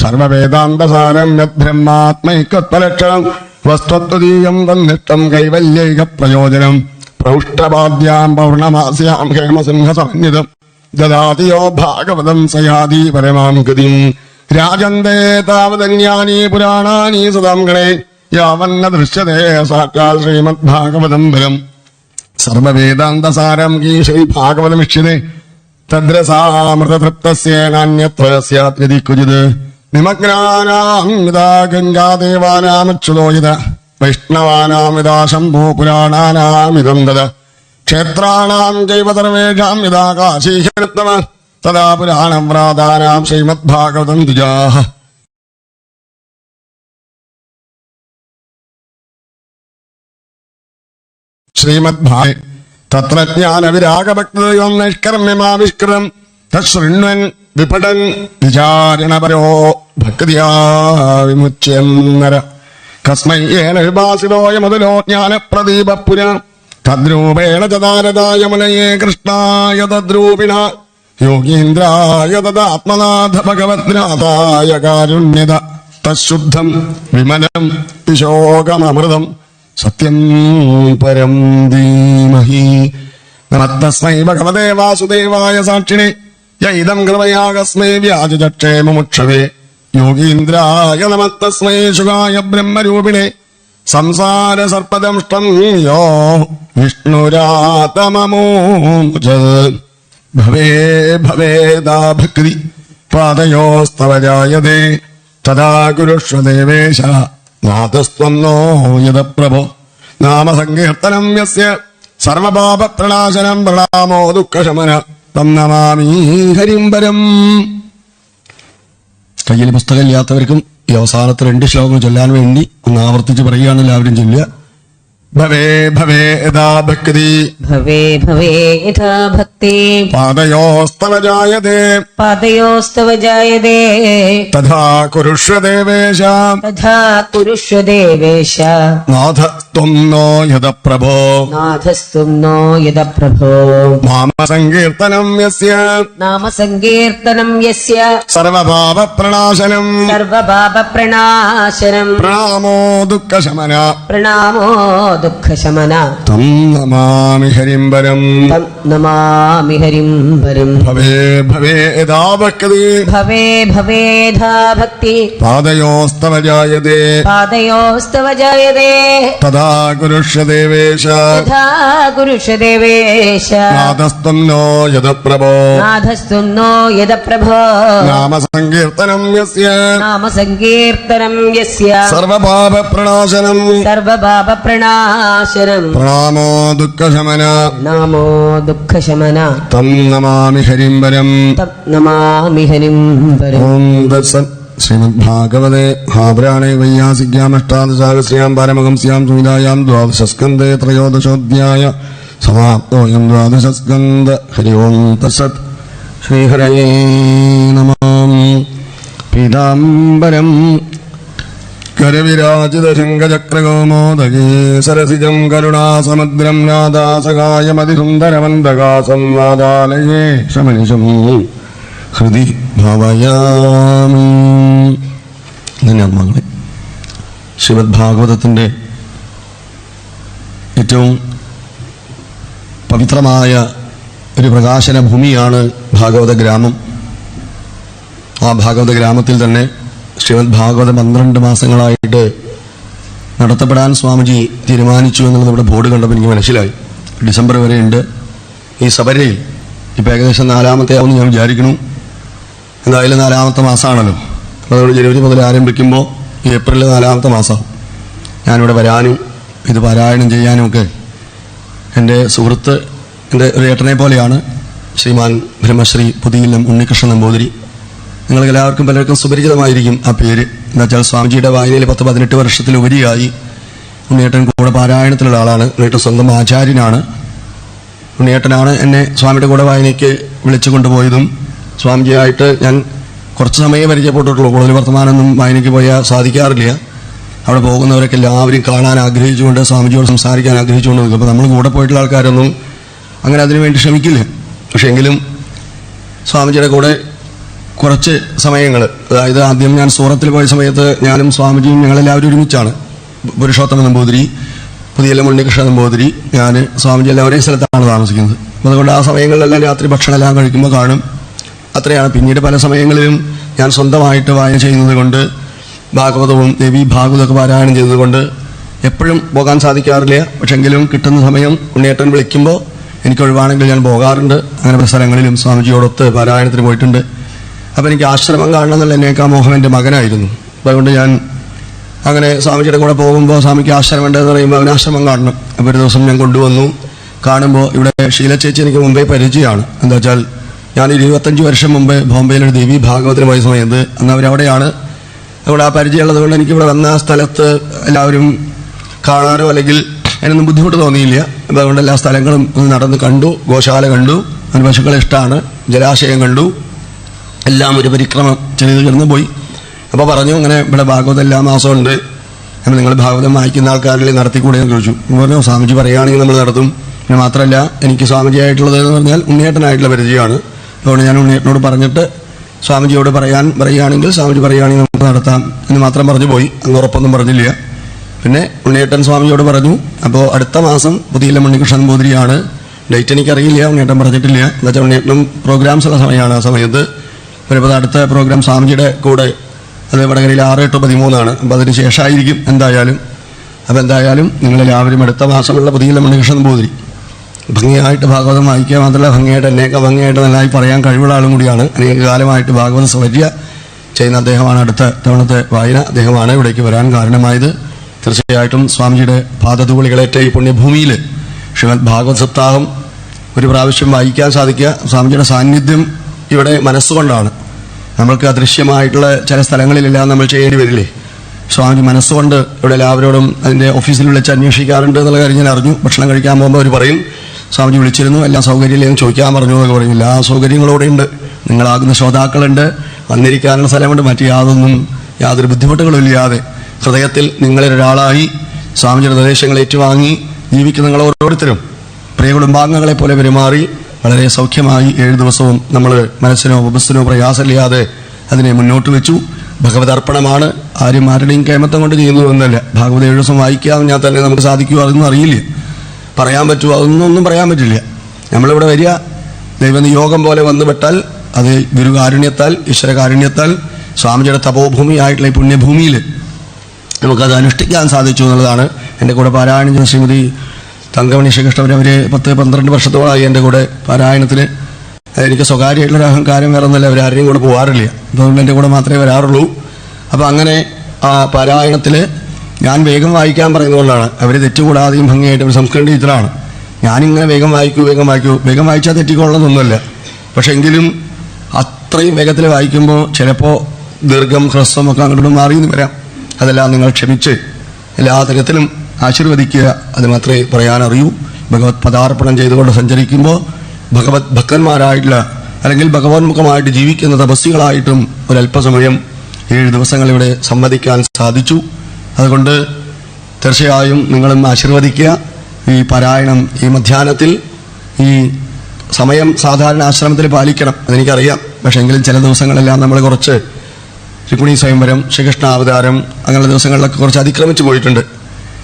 സർവവേദാന്തസാരം യദ്ബ്രഹ്മാത്മൈകത്വലക്ഷണം വസ്ത്വദ്വതീയം തന്നിഷ്ടം കൈവല്യൈക പ്രയോജനം പ്രൗഷ്ടപാദ്യാം പൗർണമാസ്യാം ഹേമസിംഹസമന്വിതം ദദാതിയോ ഭാഗവതം സയാദി പരമാം ഗതിം രാജന്തേ താവതന്യാനി പുരാണാനി സദാം ഗണേ യാവന്ന ദൃശ്യതേ സാക്ഷാൽ ശ്രീമദ്ഭാഗവതം ബലം സർവവേദാന്തസാരം കീ ശ്രീഭാഗവതമിഷ്യതേ തദ്രസാമൃതതൃപ്തസ്യേനാന്യത്ര സ്യാത് യദി ക്വചിത് നിമഗ്നാനാം യഥാ ഗംഗാദേവാനാമച്യുതോ യത വൈഷ്ണവാനാം യഥാ ശംഭോ പുരാണാനാമിദം തദ ക്ഷേത്രാണാം ചൈവ സർവേഷാം യഥാ കാശീഹൃത്തമ തദാ പുരാണം വ്രാതാനാം ശ്രീമദ്ഭാഗവതം ദ്വിജാഃ ശ്രീമദ്ഭാഗവതേ തത്ര ജ്ഞാനവിരാഗഭക്തദൈവം നൈഷ്കർമ്മ്യമാവിഷ്കൃതം തശൃണ്വൻ വിപഠൻ വിചാരണപരോ ഭക്തിയാ വിമുച്യന്നര കസ്മൈ യേന വിഭാസിതോയമതുലോ ജ്ഞാനപ്രദീപപുര തദ്രൂപേണ ചതാരതായ മുനയേ കൃഷ്ണായ തദ്രൂപിണ യോഗീന്ദ്രായ തദാത്മനാഥ ഭഗവദ്നാഥായ കാരുണ്യത തശുദ്ധം വിമലം വിശോകമൃതം സത്യം പരം ധീമഹി നമസ്തസ്മൈ ഭഗവതേ വാസുദേവായ സാക്ഷിണേ യൈദം കൃപയാകസ്മൈ വ്യാജചക്ഷേമുക്ഷവേ യോഗീന്ദ്രായ നമസ്തസ്മൈ ശുകായ ബ്രഹ്മരൂപിണേ സംസാര സർപ്പദംഷ്ടം യോ വിഷ്ണുരാതമമോച ഭവേ ഭവേദാ ഭക്തി പാദയോസ്തവ ജായതേ തഥാ കുരുഷ്വ ദേവേശ നാഥസ്ത്വം നോ യദ പ്രഭോ നാമസങ്കീർത്തനം യസ്യ സർവപാപപ്രണാശനം പ്രണാമോ ദുഃഖശമന തം നമാമി ഹരിം പരം. കയ്യിൽ പുസ്തകമില്ലാത്തവർക്കും ഈ അവസാനത്തെ 2 ശ്ലോകങ്ങൾ ചൊല്ലാൻ വേണ്ടി ഒന്ന് ആവർത്തിച്ച് പറയുകയാണ്. എല്ലാവരും ചൊല്ലുക. ഭവേ ഭവേ യഥാ ഭക്തി ഭവേ ഭവേ യഥാ ഭക്തി പാദയോസ്തവ ജായതേ പാദയോസ്തവ ജായതേ തഥാ കുരുഷ്വ ദേവേശ തഥാ കുരുഷ്വ ദേവേശ നാഥസ്ത്വം നോ യദ പ്രഭോ നാഥസ്ത്വം നോ യദ പ്രഭോ നാമസങ്കീർത്തനം യസ്യ നാമസങ്കീർത്തനം യസ്യ സർവപാപപ്രണാശനം സർവപാപപ്രണാശനം പ്രണാമോ ദുഃഖശമന പ്രണാമോ ദുഃഖശമന തം നമാമി ഹരിം പരം. തം നമാമി ഹരിം പരം. ഭവേ ഭവേ യഥാ ഭക്തി ഭവേ ഭവേ യഥാ ഭക്തി പാദയോസ്തവ ജായതേ പാദയോസ്തവ ജായതേ തഥാ കുരുഷ്വ ദേവേശ തഥാ കുരുഷ്വ ദേവേശ നാഥസ്ത്വം നോ യദ പ്രഭോ നാഥസ്ത്വം നോ യദ പ്രഭോ നാമസങ്കീർത്തനം യസ്യ നാമസങ്കീർത്തനം യസ്യ സർവപാപപ്രണാശനം സർവപാപപ്രണാശനം പ്രണാമോ ദുഃഖശമന നാമോ ദുഃഖശമന തം നമാമി ഹരിം പരം. തം നമാമി ഹരിം പരം. ഓം തത്സത്. ശ്രീമദ്ഭാഗവതേ മഹാപുരാണേ വൈയാസിക്യാമഷ്ടാദശാകസ്യാം പാരമഹംസ്യാം സംഹിതായാം ദ്വാദശസ്കന്ധേ ത്രയോദശോധ്യായ സമാപ്തോയം ദ്വാദശസ്കന്ധ. ഹരി ഓം തത്സത്. ശ്രീഹരയേ നമഃ. പീതാംബരം കരവിരാജിത ശൃംഗചക്രകൗമോദകീ സരസിജം കരുണാസമുദ്രം നാദാസകായമതിസുന്ദരമന്ദകാസം വാദാലയേ ശമനിശം ഹൃദി ഭാവയാമി. ധന്യാത്മാക്കളെ, ശ്രീമദ് ഭാഗവതത്തിൻ്റെ ഏറ്റവും പവിത്രമായ ഒരു പ്രകാശന ഭൂമിയാണ് ഭാഗവത ഗ്രാമം. ആ ഭാഗവത ഗ്രാമത്തിൽ തന്നെ ശ്രീമദ് ഭാഗവതം 12 മാസങ്ങളായിട്ട് നടത്തപ്പെടാൻ സ്വാമിജി തീരുമാനിച്ചു എന്നുള്ളത് ഇവിടെ ബോർഡ് കണ്ടപ്പോൾ എനിക്ക് മനസ്സിലായി. ഡിസംബർ വരെ ഉണ്ട് ഈ സബരയിൽ. ഇപ്പോൾ ഏകദേശം 4ാമത്തെ ആവുമെന്ന് ഞാൻ വിചാരിക്കുന്നു. എന്തായാലും 4ാമത്തെ മാസമാണല്ലോ. അപ്പോൾ അതുകൊണ്ട് ജനുവരി മുതൽ ആരംഭിക്കുമ്പോൾ ഏപ്രിൽ 4ാമത്തെ മാസമാവും. ഞാനിവിടെ വരാനും ഇത് പാരായണം ചെയ്യാനും ഒക്കെ എൻ്റെ സുഹൃത്ത്, എൻ്റെ ഒരു ഏട്ടനെ പോലെയാണ് ശ്രീമാൻ ബ്രഹ്മശ്രീ പുതിയില്ലം ഉണ്ണികൃഷ്ണൻ നമ്പൂതിരി. നിങ്ങൾക്ക് എല്ലാവർക്കും പലർക്കും സുപരിചിതമായിരിക്കും ആ പേര്. എന്താ വെച്ചാൽ സ്വാമിജിയുടെ വായനയിൽ 10-18 വർഷത്തിലുപരിയായി ഉണ്ണിയേട്ടൻ കൂടെ പാരായണത്തിലുള്ള ആളാണ്. ഉണ്ണിയേട്ടൻ സ്വന്തം ആചാര്യനാണ്. ഉണ്ണിയേട്ടനാണ് എന്നെ സ്വാമിയുടെ കൂടെ വായനയ്ക്ക് വിളിച്ചു കൊണ്ടുപോയതും. സ്വാമിജിയായിട്ട് ഞാൻ കുറച്ച് സമയം പരിചയപ്പെട്ടിട്ടുള്ളൂ. കൂടുതൽ വർത്തമാനമൊന്നും വായനയ്ക്ക് പോയാൽ സാധിക്കാറില്ല. അവിടെ പോകുന്നവരൊക്കെ എല്ലാവരും കാണാൻ ആഗ്രഹിച്ചുകൊണ്ട് സ്വാമിജിയോട് സംസാരിക്കാൻ ആഗ്രഹിച്ചുകൊണ്ട് നിൽക്കും. അപ്പോൾ നമ്മൾ കൂടെ പോയിട്ടുള്ള ആൾക്കാരൊന്നും അങ്ങനെ അതിനുവേണ്ടി ശ്രമിക്കില്ല. പക്ഷേ എങ്കിലും സ്വാമിജിയുടെ കൂടെ കുറച്ച് സമയങ്ങൾ, അതായത് ആദ്യം ഞാൻ സൂറത്തിൽ പോയ സമയത്ത് ഞാനും സ്വാമിജിയും ഞങ്ങളെല്ലാവരും ഒരുമിച്ചാണ്. പുരുഷോത്തമ നമ്പൂതിരി, പുതിയെല്ലാം ഉണ്ണികൃഷ്ണ നമ്പൂതിരി, ഞാൻ, സ്വാമിജി എല്ലാം ഒരേ സ്ഥലത്താണ് താമസിക്കുന്നത്. അപ്പോൾ അതുകൊണ്ട് ആ സമയങ്ങളിലെല്ലാം രാത്രി ഭക്ഷണം എല്ലാം കഴിക്കുമ്പോൾ കാണും. അത്രയാണ്. പിന്നീട് പല സമയങ്ങളിലും ഞാൻ സ്വന്തമായിട്ട് വായന ചെയ്യുന്നത് കൊണ്ട്, ഭാഗവതവും ദേവി ഭാഗവതമൊക്കെ പാരായണം ചെയ്തതുകൊണ്ട് എപ്പോഴും പോകാൻ സാധിക്കാറില്ല. പക്ഷെങ്കിലും കിട്ടുന്ന സമയം ഉണ്ണിയേട്ടൻ വിളിക്കുമ്പോൾ എനിക്ക് ഒഴിവാണെങ്കിൽ ഞാൻ പോകാറുണ്ട്. അങ്ങനെ പല സ്ഥലങ്ങളിലും സ്വാമിജിയോടൊത്ത് പാരായണത്തിന് പോയിട്ടുണ്ട്. അപ്പോൾ എനിക്ക് ആശ്രമം കാണണം എന്നുള്ള എന്നേക്കാ മോഹം എൻ്റെ മകനായിരുന്നു. അപ്പോൾ അതുകൊണ്ട് ഞാൻ അങ്ങനെ സ്വാമിജിയുടെ കൂടെ പോകുമ്പോൾ സ്വാമിക്ക് ആശ്രമം ഉണ്ടെന്ന് പറയുമ്പോൾ അവന് ആശ്രമം കാണണം. അപ്പോൾ ഒരു ദിവസം ഞാൻ കൊണ്ടുവന്നു. കാണുമ്പോൾ ഇവിടെ ഷീല ചേച്ചി എനിക്ക് മുമ്പേ പരിചയമാണ്. എന്താ വെച്ചാൽ ഞാൻ 25 വർഷം മുമ്പ് ബോംബെയിലൊരു ദേവി ഭാഗവതത്തിന് പോയ സമയത്ത് അന്ന് അവരവിടെയാണ്. അവിടെ ആ പരിചയമുള്ളത് കൊണ്ട് എനിക്കിവിടെ വന്ന ആ സ്ഥലത്ത് എല്ലാവരും കാണാനോ അല്ലെങ്കിൽ അതിനൊന്നും ബുദ്ധിമുട്ട് തോന്നിയില്ല. അപ്പോൾ അതുകൊണ്ട് എല്ലാ സ്ഥലങ്ങളും നടന്ന് കണ്ടു. ഗോശാല കണ്ടു, അതിന് പശുക്കളെ ഇഷ്ടമാണ്. ജലാശയം കണ്ടു. എല്ലാം ഒരു പരിക്രമം ചെയ്ത് കിടന്ന് പോയി. അപ്പോൾ പറഞ്ഞു, അങ്ങനെ ഇവിടെ ഭാഗവതം എല്ലാ മാസവും ഉണ്ട്, അപ്പോൾ നിങ്ങൾ ഭാഗവതം വായിക്കുന്ന ആൾക്കാരിൽ നടത്തിക്കൂടെ എന്ന് ചോദിച്ചു. പറഞ്ഞു, സ്വാമിജി പറയുകയാണെങ്കിൽ നമ്മൾ നടത്തും. പിന്നെ മാത്രമല്ല എനിക്ക് സ്വാമിജിയായിട്ടുള്ളത് എന്ന് പറഞ്ഞാൽ ഉണ്ണിയേട്ടനായിട്ടുള്ള പരിചയമാണ്. അതുകൊണ്ട് ഞാൻ ഉണ്ണിയേട്ടനോട് പറഞ്ഞിട്ട് സ്വാമിജിയോട് പറയുകയാണെങ്കിൽ സ്വാമിജി പറയുകയാണെങ്കിൽ നമുക്ക് നടത്താം എന്ന് മാത്രം പറഞ്ഞു പോയി. അന്ന് ഉറപ്പൊന്നും പറഞ്ഞില്ല. പിന്നെ ഉണ്ണിയേട്ടൻ സ്വാമിജിയോട് പറഞ്ഞു. അപ്പോൾ അടുത്ത മാസം പുതിയില്ലം ഉണ്ണികൃഷ്ണൻ നമ്പൂതിരിയാണ്. ഡേറ്റ് എനിക്കറിയില്ല, ഉണ്ണിയേട്ടൻ പറഞ്ഞിട്ടില്ല. എന്താ വെച്ചാൽ ഉണ്ണിയേട്ടനും പ്രോഗ്രാംസ് ഉള്ള സമയമാണ് ആ സമയത്ത്. അപ്പോൾ അടുത്ത പ്രോഗ്രാം സ്വാമിജിയുടെ കൂടെ അത് വടകരയിൽ 6-8-13 അപ്പോൾ അതിന് ശേഷമായിരിക്കും എന്തായാലും. അപ്പോൾ എന്തായാലും നിങ്ങളെല്ലാവരും അടുത്ത മാസമുള്ള പുതിയില്ലം ഉണ്ണികൃഷ്ണൻ നമ്പൂതിരി ഭംഗിയായിട്ട് ഭാഗവതം വായിക്കുക മാത്രമല്ല ഭംഗിയായിട്ട് എന്നേക്കെ ഭംഗിയായിട്ട് നന്നായി പറയാൻ കഴിവുള്ള ആളും കൂടിയാണ്. അനേക കാലമായിട്ട് ഭാഗവത സൗര്യ ചെയ്യുന്ന അദ്ദേഹമാണ്. അടുത്ത തവണത്തെ വായന അദ്ദേഹമാണ് ഇവിടേക്ക് വരാൻ കാരണമായത്. തീർച്ചയായിട്ടും സ്വാമിജിയുടെ പാദധൂളികളേറ്റ ഈ പുണ്യഭൂമിയിൽ ശ്രീമദ് ഭാഗവത സപ്താഹം ഒരു പ്രാവശ്യം വായിക്കാൻ സാധിക്കുക സ്വാമിജിയുടെ സാന്നിധ്യം ഇവിടെ മനസ്സുകൊണ്ടാണ്. നമ്മൾക്ക് അദൃശ്യമായിട്ടുള്ള ചില സ്ഥലങ്ങളിലെല്ലാം നമ്മൾ ചെയ്യേണ്ടി വരില്ലേ. സ്വാമിജി മനസ്സുകൊണ്ട് ഇവിടെ എല്ലാവരോടും അതിൻ്റെ ഓഫീസിൽ വിളിച്ച് അന്വേഷിക്കാറുണ്ട് എന്നുള്ള കാര്യം ഞാൻ അറിഞ്ഞു. ഭക്ഷണം കഴിക്കാൻ പോകുമ്പോൾ അവർ പറയും, സ്വാമിജി വിളിച്ചിരുന്നു, എല്ലാ സൗകര്യമില്ലെന്ന് ചോദിക്കാൻ പറഞ്ഞു എന്നൊക്കെ പറയും. എല്ലാ സൗകര്യങ്ങളോടെ ഉണ്ട്, നിങ്ങളാകുന്ന ശ്രോതാക്കളുണ്ട്, വന്നിരിക്കാനുള്ള സ്ഥലമുണ്ട്, മറ്റു യാതൊരു ബുദ്ധിമുട്ടുകളും ഇല്ലാതെ ഹൃദയത്തിൽ നിങ്ങളിലൊരാളായി സ്വാമിജിയുടെ നിർദ്ദേശങ്ങൾ ഏറ്റുവാങ്ങി ജീവിക്കുന്ന നിങ്ങൾ ഓരോരുത്തരും പ്രിയ കുടുംബാംഗങ്ങളെ പോലെ പെരുമാറി വളരെ സൗഖ്യമായി 7 ദിവസവും നമ്മൾ മനസ്സിനോ ഉപസ്ഥനോ പ്രയാസമില്ലാതെ അതിനെ മുന്നോട്ട് വെച്ചു. ഭഗവതർപ്പണമാണ്. ആരുടെയും കേമത്തം കൊണ്ട് ചെയ്യുന്നതൊന്നല്ല. ഭാഗവത 7 ദിവസം വായിക്കാമെന്ന് ഞാൻ തന്നെ നമുക്ക് സാധിക്കുമോ അതൊന്നും അറിയില്ല. പറയാൻ പറ്റുമോ അതൊന്നും പറയാൻ പറ്റില്ല. നമ്മളിവിടെ വരിക ദൈവനിയോഗം പോലെ വന്നുപെട്ടാൽ അത് ഗുരുകാരുണ്യത്താൽ ഈശ്വരകാരുണ്യത്താൽ സ്വാമിജിയുടെ തപോഭൂമിയായിട്ടുള്ള ഈ പുണ്യഭൂമിയിൽ നമുക്കത് അനുഷ്ഠിക്കാൻ സാധിച്ചു എന്നുള്ളതാണ്. എൻ്റെ കൂടെ പാരായണം ചെയ്യുന്ന ശ്രീമതി തങ്കമണി ശ്രീകൃഷ്ണവർ അവർ 10-12 വർഷത്തോളമായി എൻ്റെ കൂടെ പാരായണത്തിന്. എനിക്ക് സ്വകാര്യമായിട്ടുള്ളൊരു അഹങ്കാരം വേറെ ഒന്നല്ല, അവരാരെയും കൂടെ പോകാറില്ല. അതുകൊണ്ട് എൻ്റെ കൂടെ മാത്രമേ വരാറുള്ളൂ. അപ്പോൾ അങ്ങനെ ആ പാരായണത്തിൽ ഞാൻ വേഗം വായിക്കാൻ പറയുന്നതുകൊണ്ടാണ്. അവർ തെറ്റുകൂടാതെയും ഭംഗിയായിട്ട് ഒരു സംസ്കൃത ടീച്ചറാണ്. ഞാനിങ്ങനെ വേഗം വായിച്ചാൽ തെറ്റിക്കൊള്ളണമെന്നൊന്നുമല്ല. പക്ഷെ എങ്കിലും അത്രയും വേഗത്തിൽ വായിക്കുമ്പോൾ ചിലപ്പോൾ ദീർഘം ഹ്രസ്വമൊക്കെ അങ്ങോട്ടും മാറിയെന്ന് വരാം. അതെല്ലാം നിങ്ങൾ ക്ഷമിച്ച് എല്ലാ തരത്തിലും ആശീർവദിക്കുക, അത് മാത്രമേ പറയാനറിയൂ. ഭഗവത് പദാർപ്പണം ചെയ്തുകൊണ്ട് സഞ്ചരിക്കുമ്പോൾ ഭഗവത് ഭക്തന്മാരായിട്ടുള്ള അല്ലെങ്കിൽ ഭഗവന്മുഖമായിട്ട് ജീവിക്കുന്ന തപസ്വികളായിട്ടും ഒരല്പസമയം 7 ദിവസങ്ങൾ ഇവിടെ സംവദിക്കാൻ സാധിച്ചു. അതുകൊണ്ട് തീർച്ചയായും നിങ്ങളും ആശീർവദിക്കുക. ഈ പാരായണം ഈ മധ്യാഹ്നത്തിൽ ഈ സമയം സാധാരണ ആശ്രമത്തിൽ പാലിക്കണം, അതെനിക്കറിയാം. പക്ഷേ എങ്കിലും ചില ദിവസങ്ങളെല്ലാം നമ്മൾ കുറച്ച് രുക്മിണി സ്വയംവരം, ശ്രീകൃഷ്ണ അവതാരം അങ്ങനെയുള്ള ദിവസങ്ങളിലൊക്കെ കുറച്ച് അതിക്രമിച്ചു പോയിട്ടുണ്ട്.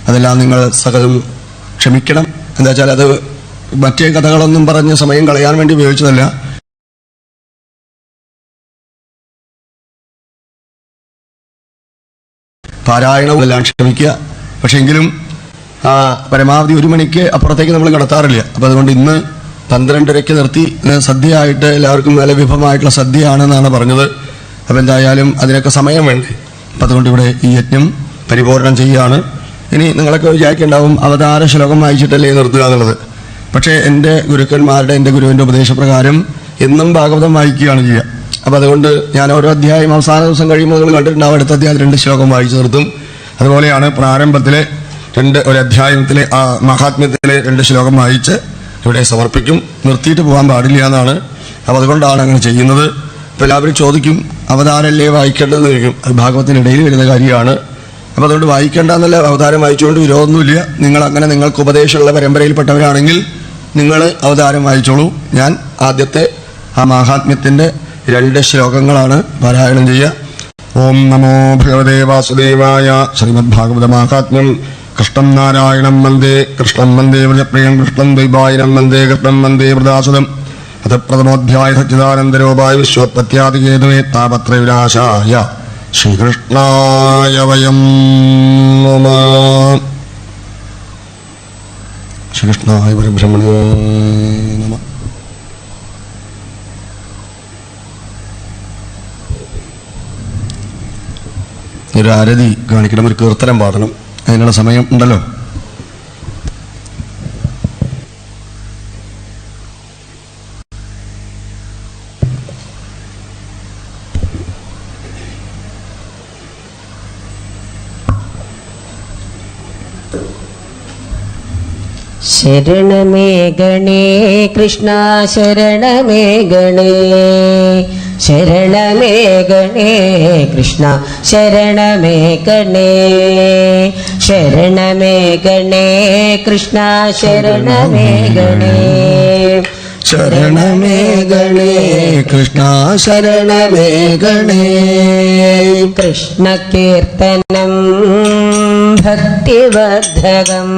അതെല്ലാം നിങ്ങൾ സകലം ക്ഷമിക്കണം. എന്താ വെച്ചാൽ അത് മറ്റേ കഥകളൊന്നും പറഞ്ഞ് സമയം കളയാൻ വേണ്ടി ഉപയോഗിച്ചതല്ല. പാരായണവും എല്ലാം ക്ഷമിക്കുക. പക്ഷെ എങ്കിലും പരമാവധി 1 മണിക്ക് അപ്പുറത്തേക്ക് നമ്മൾ കടത്താറില്ല. അപ്പം അതുകൊണ്ട് ഇന്ന് 12:30 നിർത്തി സദ്യയായിട്ട് എല്ലാവർക്കും നല്ല വിഭവമായിട്ടുള്ള സദ്യയാണെന്നാണ് പറഞ്ഞത്. അപ്പം എന്തായാലും അതിനൊക്കെ സമയം വേണ്ടേ. അപ്പം അതുകൊണ്ട് ഇവിടെ ഈ യജ്ഞം പരിപൂർണം ചെയ്യുകയാണ്. ഇനി നിങ്ങളൊക്കെ വിചാരിക്കുന്നുണ്ടാവും അവതാര ശ്ലോകം വായിച്ചിട്ടല്ലേ നിർത്തുക എന്നുള്ളത്. പക്ഷേ എൻ്റെ ഗുരുക്കന്മാരുടെ, എൻ്റെ ഗുരുവിൻ്റെ ഉപദേശപ്രകാരം എന്നും ഭാഗവതം വായിക്കുകയാണ് ചെയ്യുക. അപ്പം അതുകൊണ്ട് ഞാൻ ഓരോ അധ്യായം അവസാന ദിവസം കഴിയുമ്പോൾ നിങ്ങൾ കണ്ടിട്ടുണ്ടാവും അടുത്ത അധ്യായം 2 ശ്ലോകം വായിച്ചു നിർത്തും. അതുപോലെയാണ് പ്രാരംഭത്തിലെ ഒരു അധ്യായത്തിലെ മഹാത്മ്യത്തിലെ 2 ശ്ലോകം വായിച്ച് ഇവിടെ സമർപ്പിക്കും. നിർത്തിയിട്ട് പോകാൻ പാടില്ല എന്നാണ്. അപ്പം അതുകൊണ്ടാണ് അങ്ങനെ ചെയ്യുന്നത്. അപ്പോൾ എല്ലാവരും ചോദിക്കും അവതാരമല്ലേ വായിക്കേണ്ടതെന്ന് ചോദിക്കും. അത് ഭാഗവത്തിനിടയിൽ വരുന്ന കാര്യമാണ്. അപ്പോൾ അതുകൊണ്ട് വായിക്കേണ്ട എന്നല്ല, അവതാരം വായിച്ചുകൊണ്ട് വിരോധമൊന്നുമില്ല. നിങ്ങൾ അങ്ങനെ നിങ്ങൾക്ക് ഉപദേശമുള്ള പരമ്പരയിൽപ്പെട്ടവരാണെങ്കിൽ നിങ്ങൾ അവതാരം വായിച്ചോളൂ. ഞാൻ ആദ്യത്തെ ആ മഹാത്മ്യത്തിൻ്റെ 2 ശ്ലോകങ്ങളാണ് പാരായണം ചെയ്യുക. ഓം നമോ ഭഗവതേ വാസുദേവായ. ശ്രീമദ് ഭാഗവത മഹാത്മ്യം. കൃഷ്ണം നാരായണം വന്ദേ, കൃഷ്ണം വന്ദേ വ്രജപ്രിയം, കൃഷ്ണം ദ്വൈപായനം വന്ദേ, കൃഷ്ണം വന്ദേ വൃതാസുതം. അഥ പ്രഥമോധ്യായ സച്ചിദാനന്ദരൂപായ വിശ്വോത്പത്യാദികേതുവേ താപത്രവിനാശായ ശ്രീകൃഷ്ണായ വയം നമഃ. ശ്രീകൃഷ്ണായ പരബ്രഹ്മണേ നമഃ. ഒരു ആരതി കാണിക്കണം, ഒരു കീർത്തനം പാടണം. അതിനുള്ള സമയം ഉണ്ടല്ലോ. ശരണമേ ഗണേ കൃഷ്ണ ശരണമേ ഗണേ, ശരണമേ ഗണേ കൃഷ്ണ ശരണമേ ഗണേ, ശരണമേ ഗണേ കൃഷ്ണ ശരണമേ ഗണേ, ശരണമേ ഗണേ കൃഷ്ണ ശരണമേ ഗണേ. കൃഷ്ണ കീർത്തനം ഭക്തിവർദ്ധകം,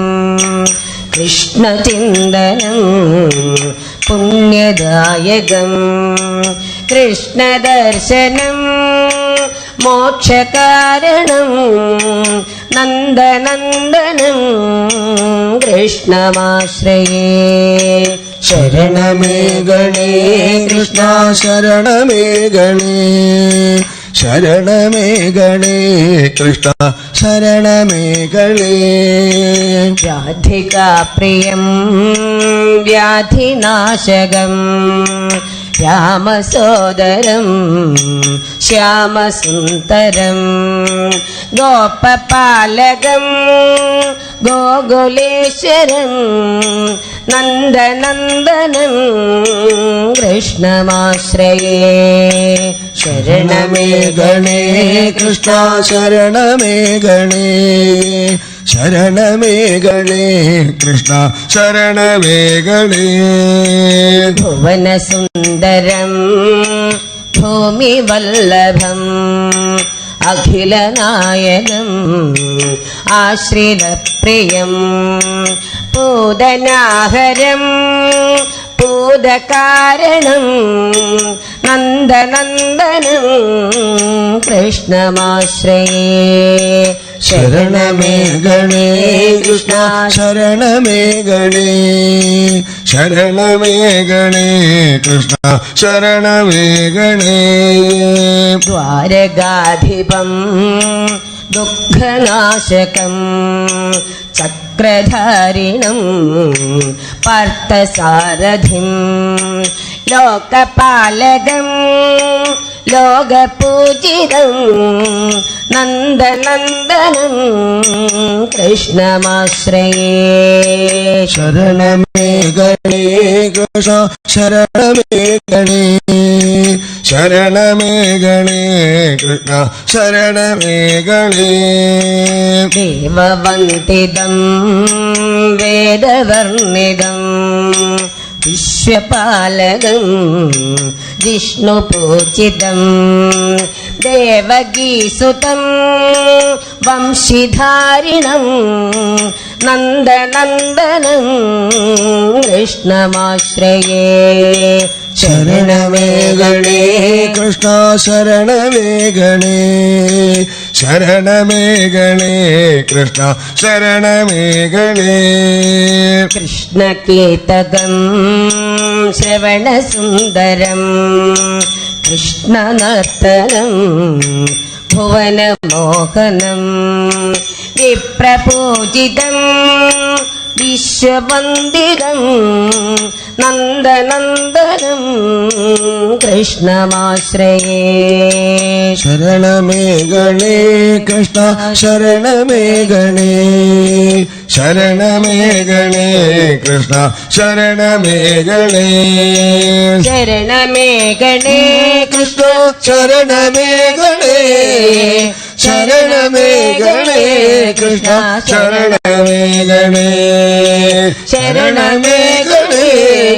കൃഷ്ണചിന്തനം പുണ്യദായകം, കൃഷ്ണദർശനം മോക്ഷകാരണം, നന്ദനന്ദനം കൃഷ്ണമാശ്രയേ. ശരണമേ ഗണേ കൃഷ്ണ ശരണമേ ഗണേ, ശരണമേ ഗണേ കൃഷ്ണ ശരണമേ ഗണേ. രാധികാപ്രിയം വ്യാധിനാശകം, രാമസോദരം ശ്യാമസുന്ദരം, ഗോപപാലകം ഗോകുലേശ്വരം, നന്ദനന്ദനം കൃഷ്ണമാശ്രയേ. ശരണമേ ഗണേ കൃഷ്ണ ശരണമേ ഗണേ, ശരണമേ ഗണേ കൃഷ്ണ ശരണമേ ഗണേ. ഭുവനസുന്ദരം ഭൂമിവല്ലഭം, അഖിലനായകം ആശ്രിതപ്രിയം, പൂതനാഹരം പൂതകാരണം, നന്ദനന്ദനം കൃഷ്ണമാശ്രയേ. ശരണമേ ഗണേ കൃഷ്ണ ശരണമേ ഗണേ, ശരണമേ ഗണേ കൃഷ്ണ ശരണമേ ഗണേ. ദ്വാരകാധിപം ദുഃഖനാശകം, ചക്രധാരിണം പാർത്ഥസാരഥിം, ലോകപാലകം ലോകപൂജിതം, നന്ദനന്ദനം കൃഷ്ണമാശ്രയേ. ശരണമേ ഗണേ കൃഷ്ണ ശരണമേ ഗണേ, ശരണമേകണേ കൃഷ്ണ ശരണമേകണേ. ദേവവന്ദിതം വേദവർണിതം വിശ്വപാലകം ജിഷ്ണുപൂജിതം ദേവകീസുതം വംശിധാരിണം നന്ദനന്ദനം കൃഷ്ണമാശ്രയേ. ശരണമേകണേ കൃഷ്ണ ശരണമേകണേ. ശരണമേകണേ കൃഷ്ണ ശരണമേകണേ. കൃഷ്ണകീർത്തകം ശ്രവണസുന്ദരം കൃഷ്ണനർത്തനം ഭുവനമോഹനം വിപ്രപൂജിതം വിശ്വവന്ദിതം നന്ദനന്ദനം കൃഷ്ണമാശ്രയേ. ശരണമേകണേ കൃഷ്ണ ശരണമേകണേ. ശരണമേകണേ കൃഷ്ണ ശരണമേകണേ. ശരണമേകണേ കൃഷ്ണ ശരണമേകണേ. ശരണമേകണേ കൃഷ്ണ ശരണമേകണേ. ശരണമേകണേ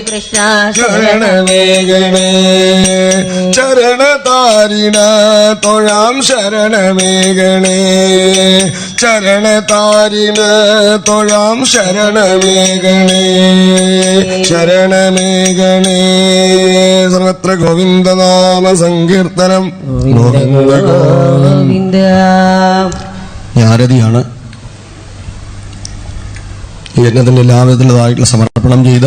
കൃഷ്ണ ശരണമേകണേ. ചരണതാരിണ തൊഴാം ശരണമേകണേ. ചരണതാരിണ തൊഴാം ശരണമേകണേ. ശരണമേകണേ. സർവത്ര ഗോവിന്ദനാമ സങ്കീർത്തനം. ഗോവിന്ദ ഗോവിന്ദ. ഞാരതിയാണ് യജ്ഞത്തിൻ്റെ എല്ലാവിധത്തിലുള്ളതായിട്ടുള്ള സമർപ്പണം ചെയ്ത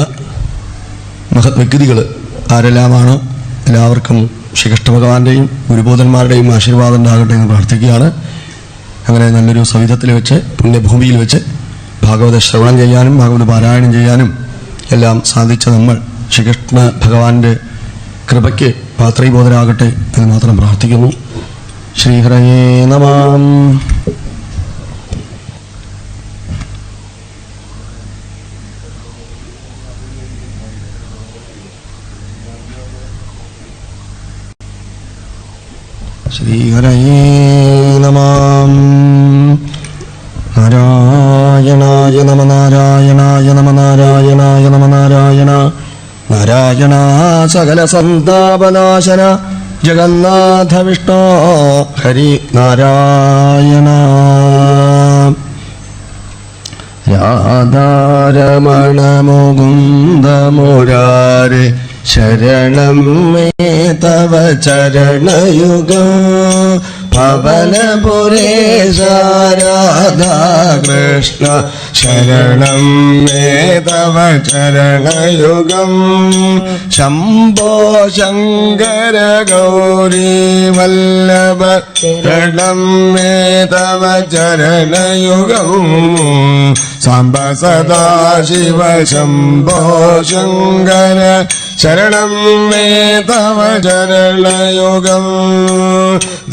മഹത് വ്യക്തികൾ ആരെല്ലാമാണ് എല്ലാവർക്കും ശ്രീകൃഷ്ണ ഭഗവാന്റെയും ഗുരുബോധന്മാരുടെയും ആശീർവാദം ഉണ്ടാകട്ടെ എന്ന് പ്രാർത്ഥിക്കുകയാണ്. അങ്ങനെ നല്ലൊരു സവിധത്തിൽ വെച്ച് പുണ്യഭൂമിയിൽ വെച്ച് ഭാഗവത ശ്രവണം ചെയ്യാനും ഭാഗവത പാരായണം ചെയ്യാനും എല്ലാം സാധിച്ച നമ്മൾ ശ്രീകൃഷ്ണ ഭഗവാന്റെ കൃപയ്ക്ക് പാത്രീബോധരാകട്ടെ എന്ന് മാത്രം പ്രാർത്ഥിക്കുന്നു. ശ്രീഹരയേ നമഃ. ശ്രീഹരയേ നമഃ. നാരായണായ നമ നാരായണായ നമ നാരായണായ നമ നാരായണ നാരായണ സകല സന്താപനാശന ജഗന്നാഥ വിഷ്ണു ഹരി നാരായണ. രാധാരമണ മുകുന്ദ മുരാരെ ശരണം മേ തവ ചരണയുഗം പവനപുരേശ രാധാ കൃഷ്ണ ശരണം മേ തവ ചരണയുഗം ശംഭോ ശങ്കര ഗൗരീ വല്ലഭ ശരണം മേ തവ ചരണയുഗം സാംബ സദാശിവ ശംഭോ ശങ്കര ശരണം മേ തവ ചരണയുഗം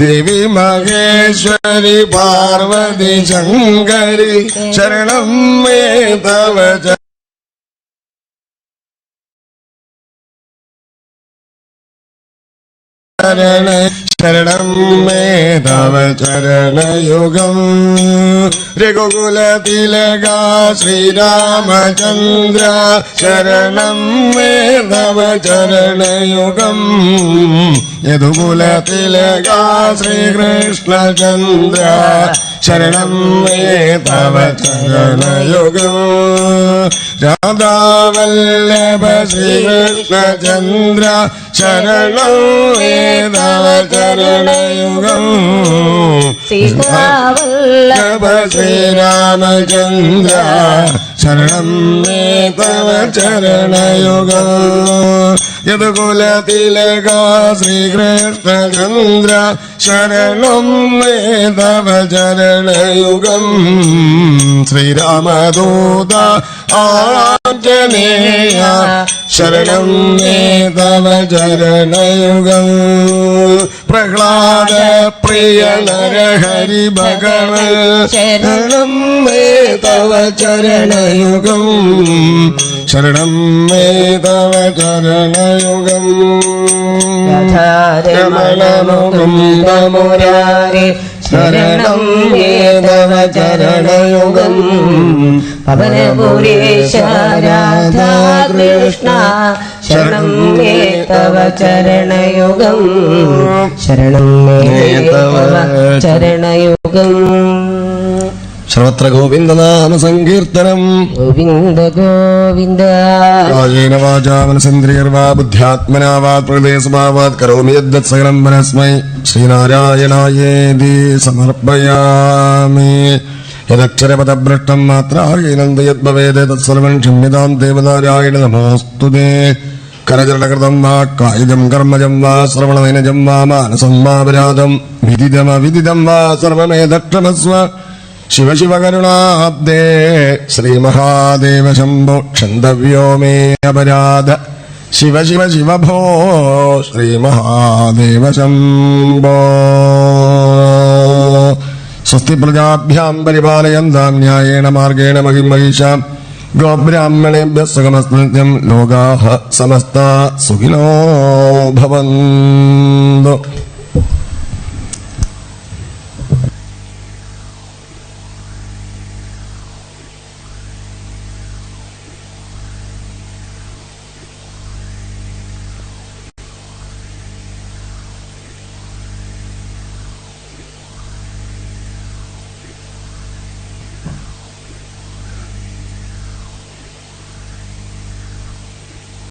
ദേവി മഹേശ്വരി പാർവതി ശങ്കരി ശരണം മേ തവ ശരണം മേ തവ ചരണയുഗം രഘുകുല തിലക ശ്രീരാമചന്ദ്ര ശരണം മേ തവ ചരണയുഗം യദുകുല തിലക ശ്രീകൃഷ്ണചന്ദ്ര ശരണം മേ തവ ചരണയുഗം രാധാവല്ലഭ ശ്രീകൃഷ്ണചന്ദ്ര ശരണം മേ തവ ചരണയുഗം സീതാവല്ലഭ ശ്രീരാമചന്ദ്ര ശരണം മേ തവ ചരണയുഗം യദുകുല തിലക ശ്രീകൃഷ്ണചന്ദ്ര ശരണം മേ തവ ചരണയുഗം ശ്രീരാമദൂത ആഞ്ജനേയ ശരണം മേ തവ ചരണയുഗം പ്രഹ്ലാദ പ്രിയ നരഹരി ഭഗവൻ ശരണം മേ തവ ചരണയുഗം ശരണം മേ തവ ചരണയുഗം മുരാരേ ശരണം മേ തവ ചരണയുഗം പവനപുരേശ രാധാകൃഷ്ണ ശരണം മേ തവ ചരണയുഗം ശരണം മേ തവ ചരണയുഗം. സർവത്ര ഗോവിന്ദനാമ സങ്കീർത്തനം. ഗോവിന്ദ ഗോവിന്ദ. കായേന വാചാ മനസേന്ദ്രിയർവാ ബുദ്ധ്യാത്മനാ വാ പ്രകൃതേസ്വഭാവാത് കരോമി യദ്യത് സകലം പരസ്മൈ ശ്രീനാരായണായേതി സമർപ്പയാമി. യദക്ഷരപദഭ്രഷ്ടം മാത്രാഹീനം യദ്ഭവേത് തത്സർവം ക്ഷമ്യതാം ദേവനാരായണ നമോസ്തുതേ. കരചരണകൃതം വാ കായികം കർമ്മജം വാ ശ്രവണനൈനജം വാ മാനസം വാപരാധം വിദിതമവിദിതം വാ സർവമേതക്ഷമസ്വ. ശിവ ശിവ കരുണാബ്ദേ ശ്രീമഹാദേവ ശംഭോ ക്ഷന്തവ്യോ മേ അപരാധ. ശിവ ശിവ ശിവ ഭോ ശ്രീമഹാദേവ ശംഭോ. സ്വസ്തി പ്രജാഭ്യാം പരിപാലയന്താം ന്യായേന മാർഗേണ മഹിം മഹിഷാം ഗോബ്രാഹ്മണേഭ്യഃ സുഖമസ്തു ലോകാഃ സമസ്താഃ സുഖിനോ ഭവന്തു.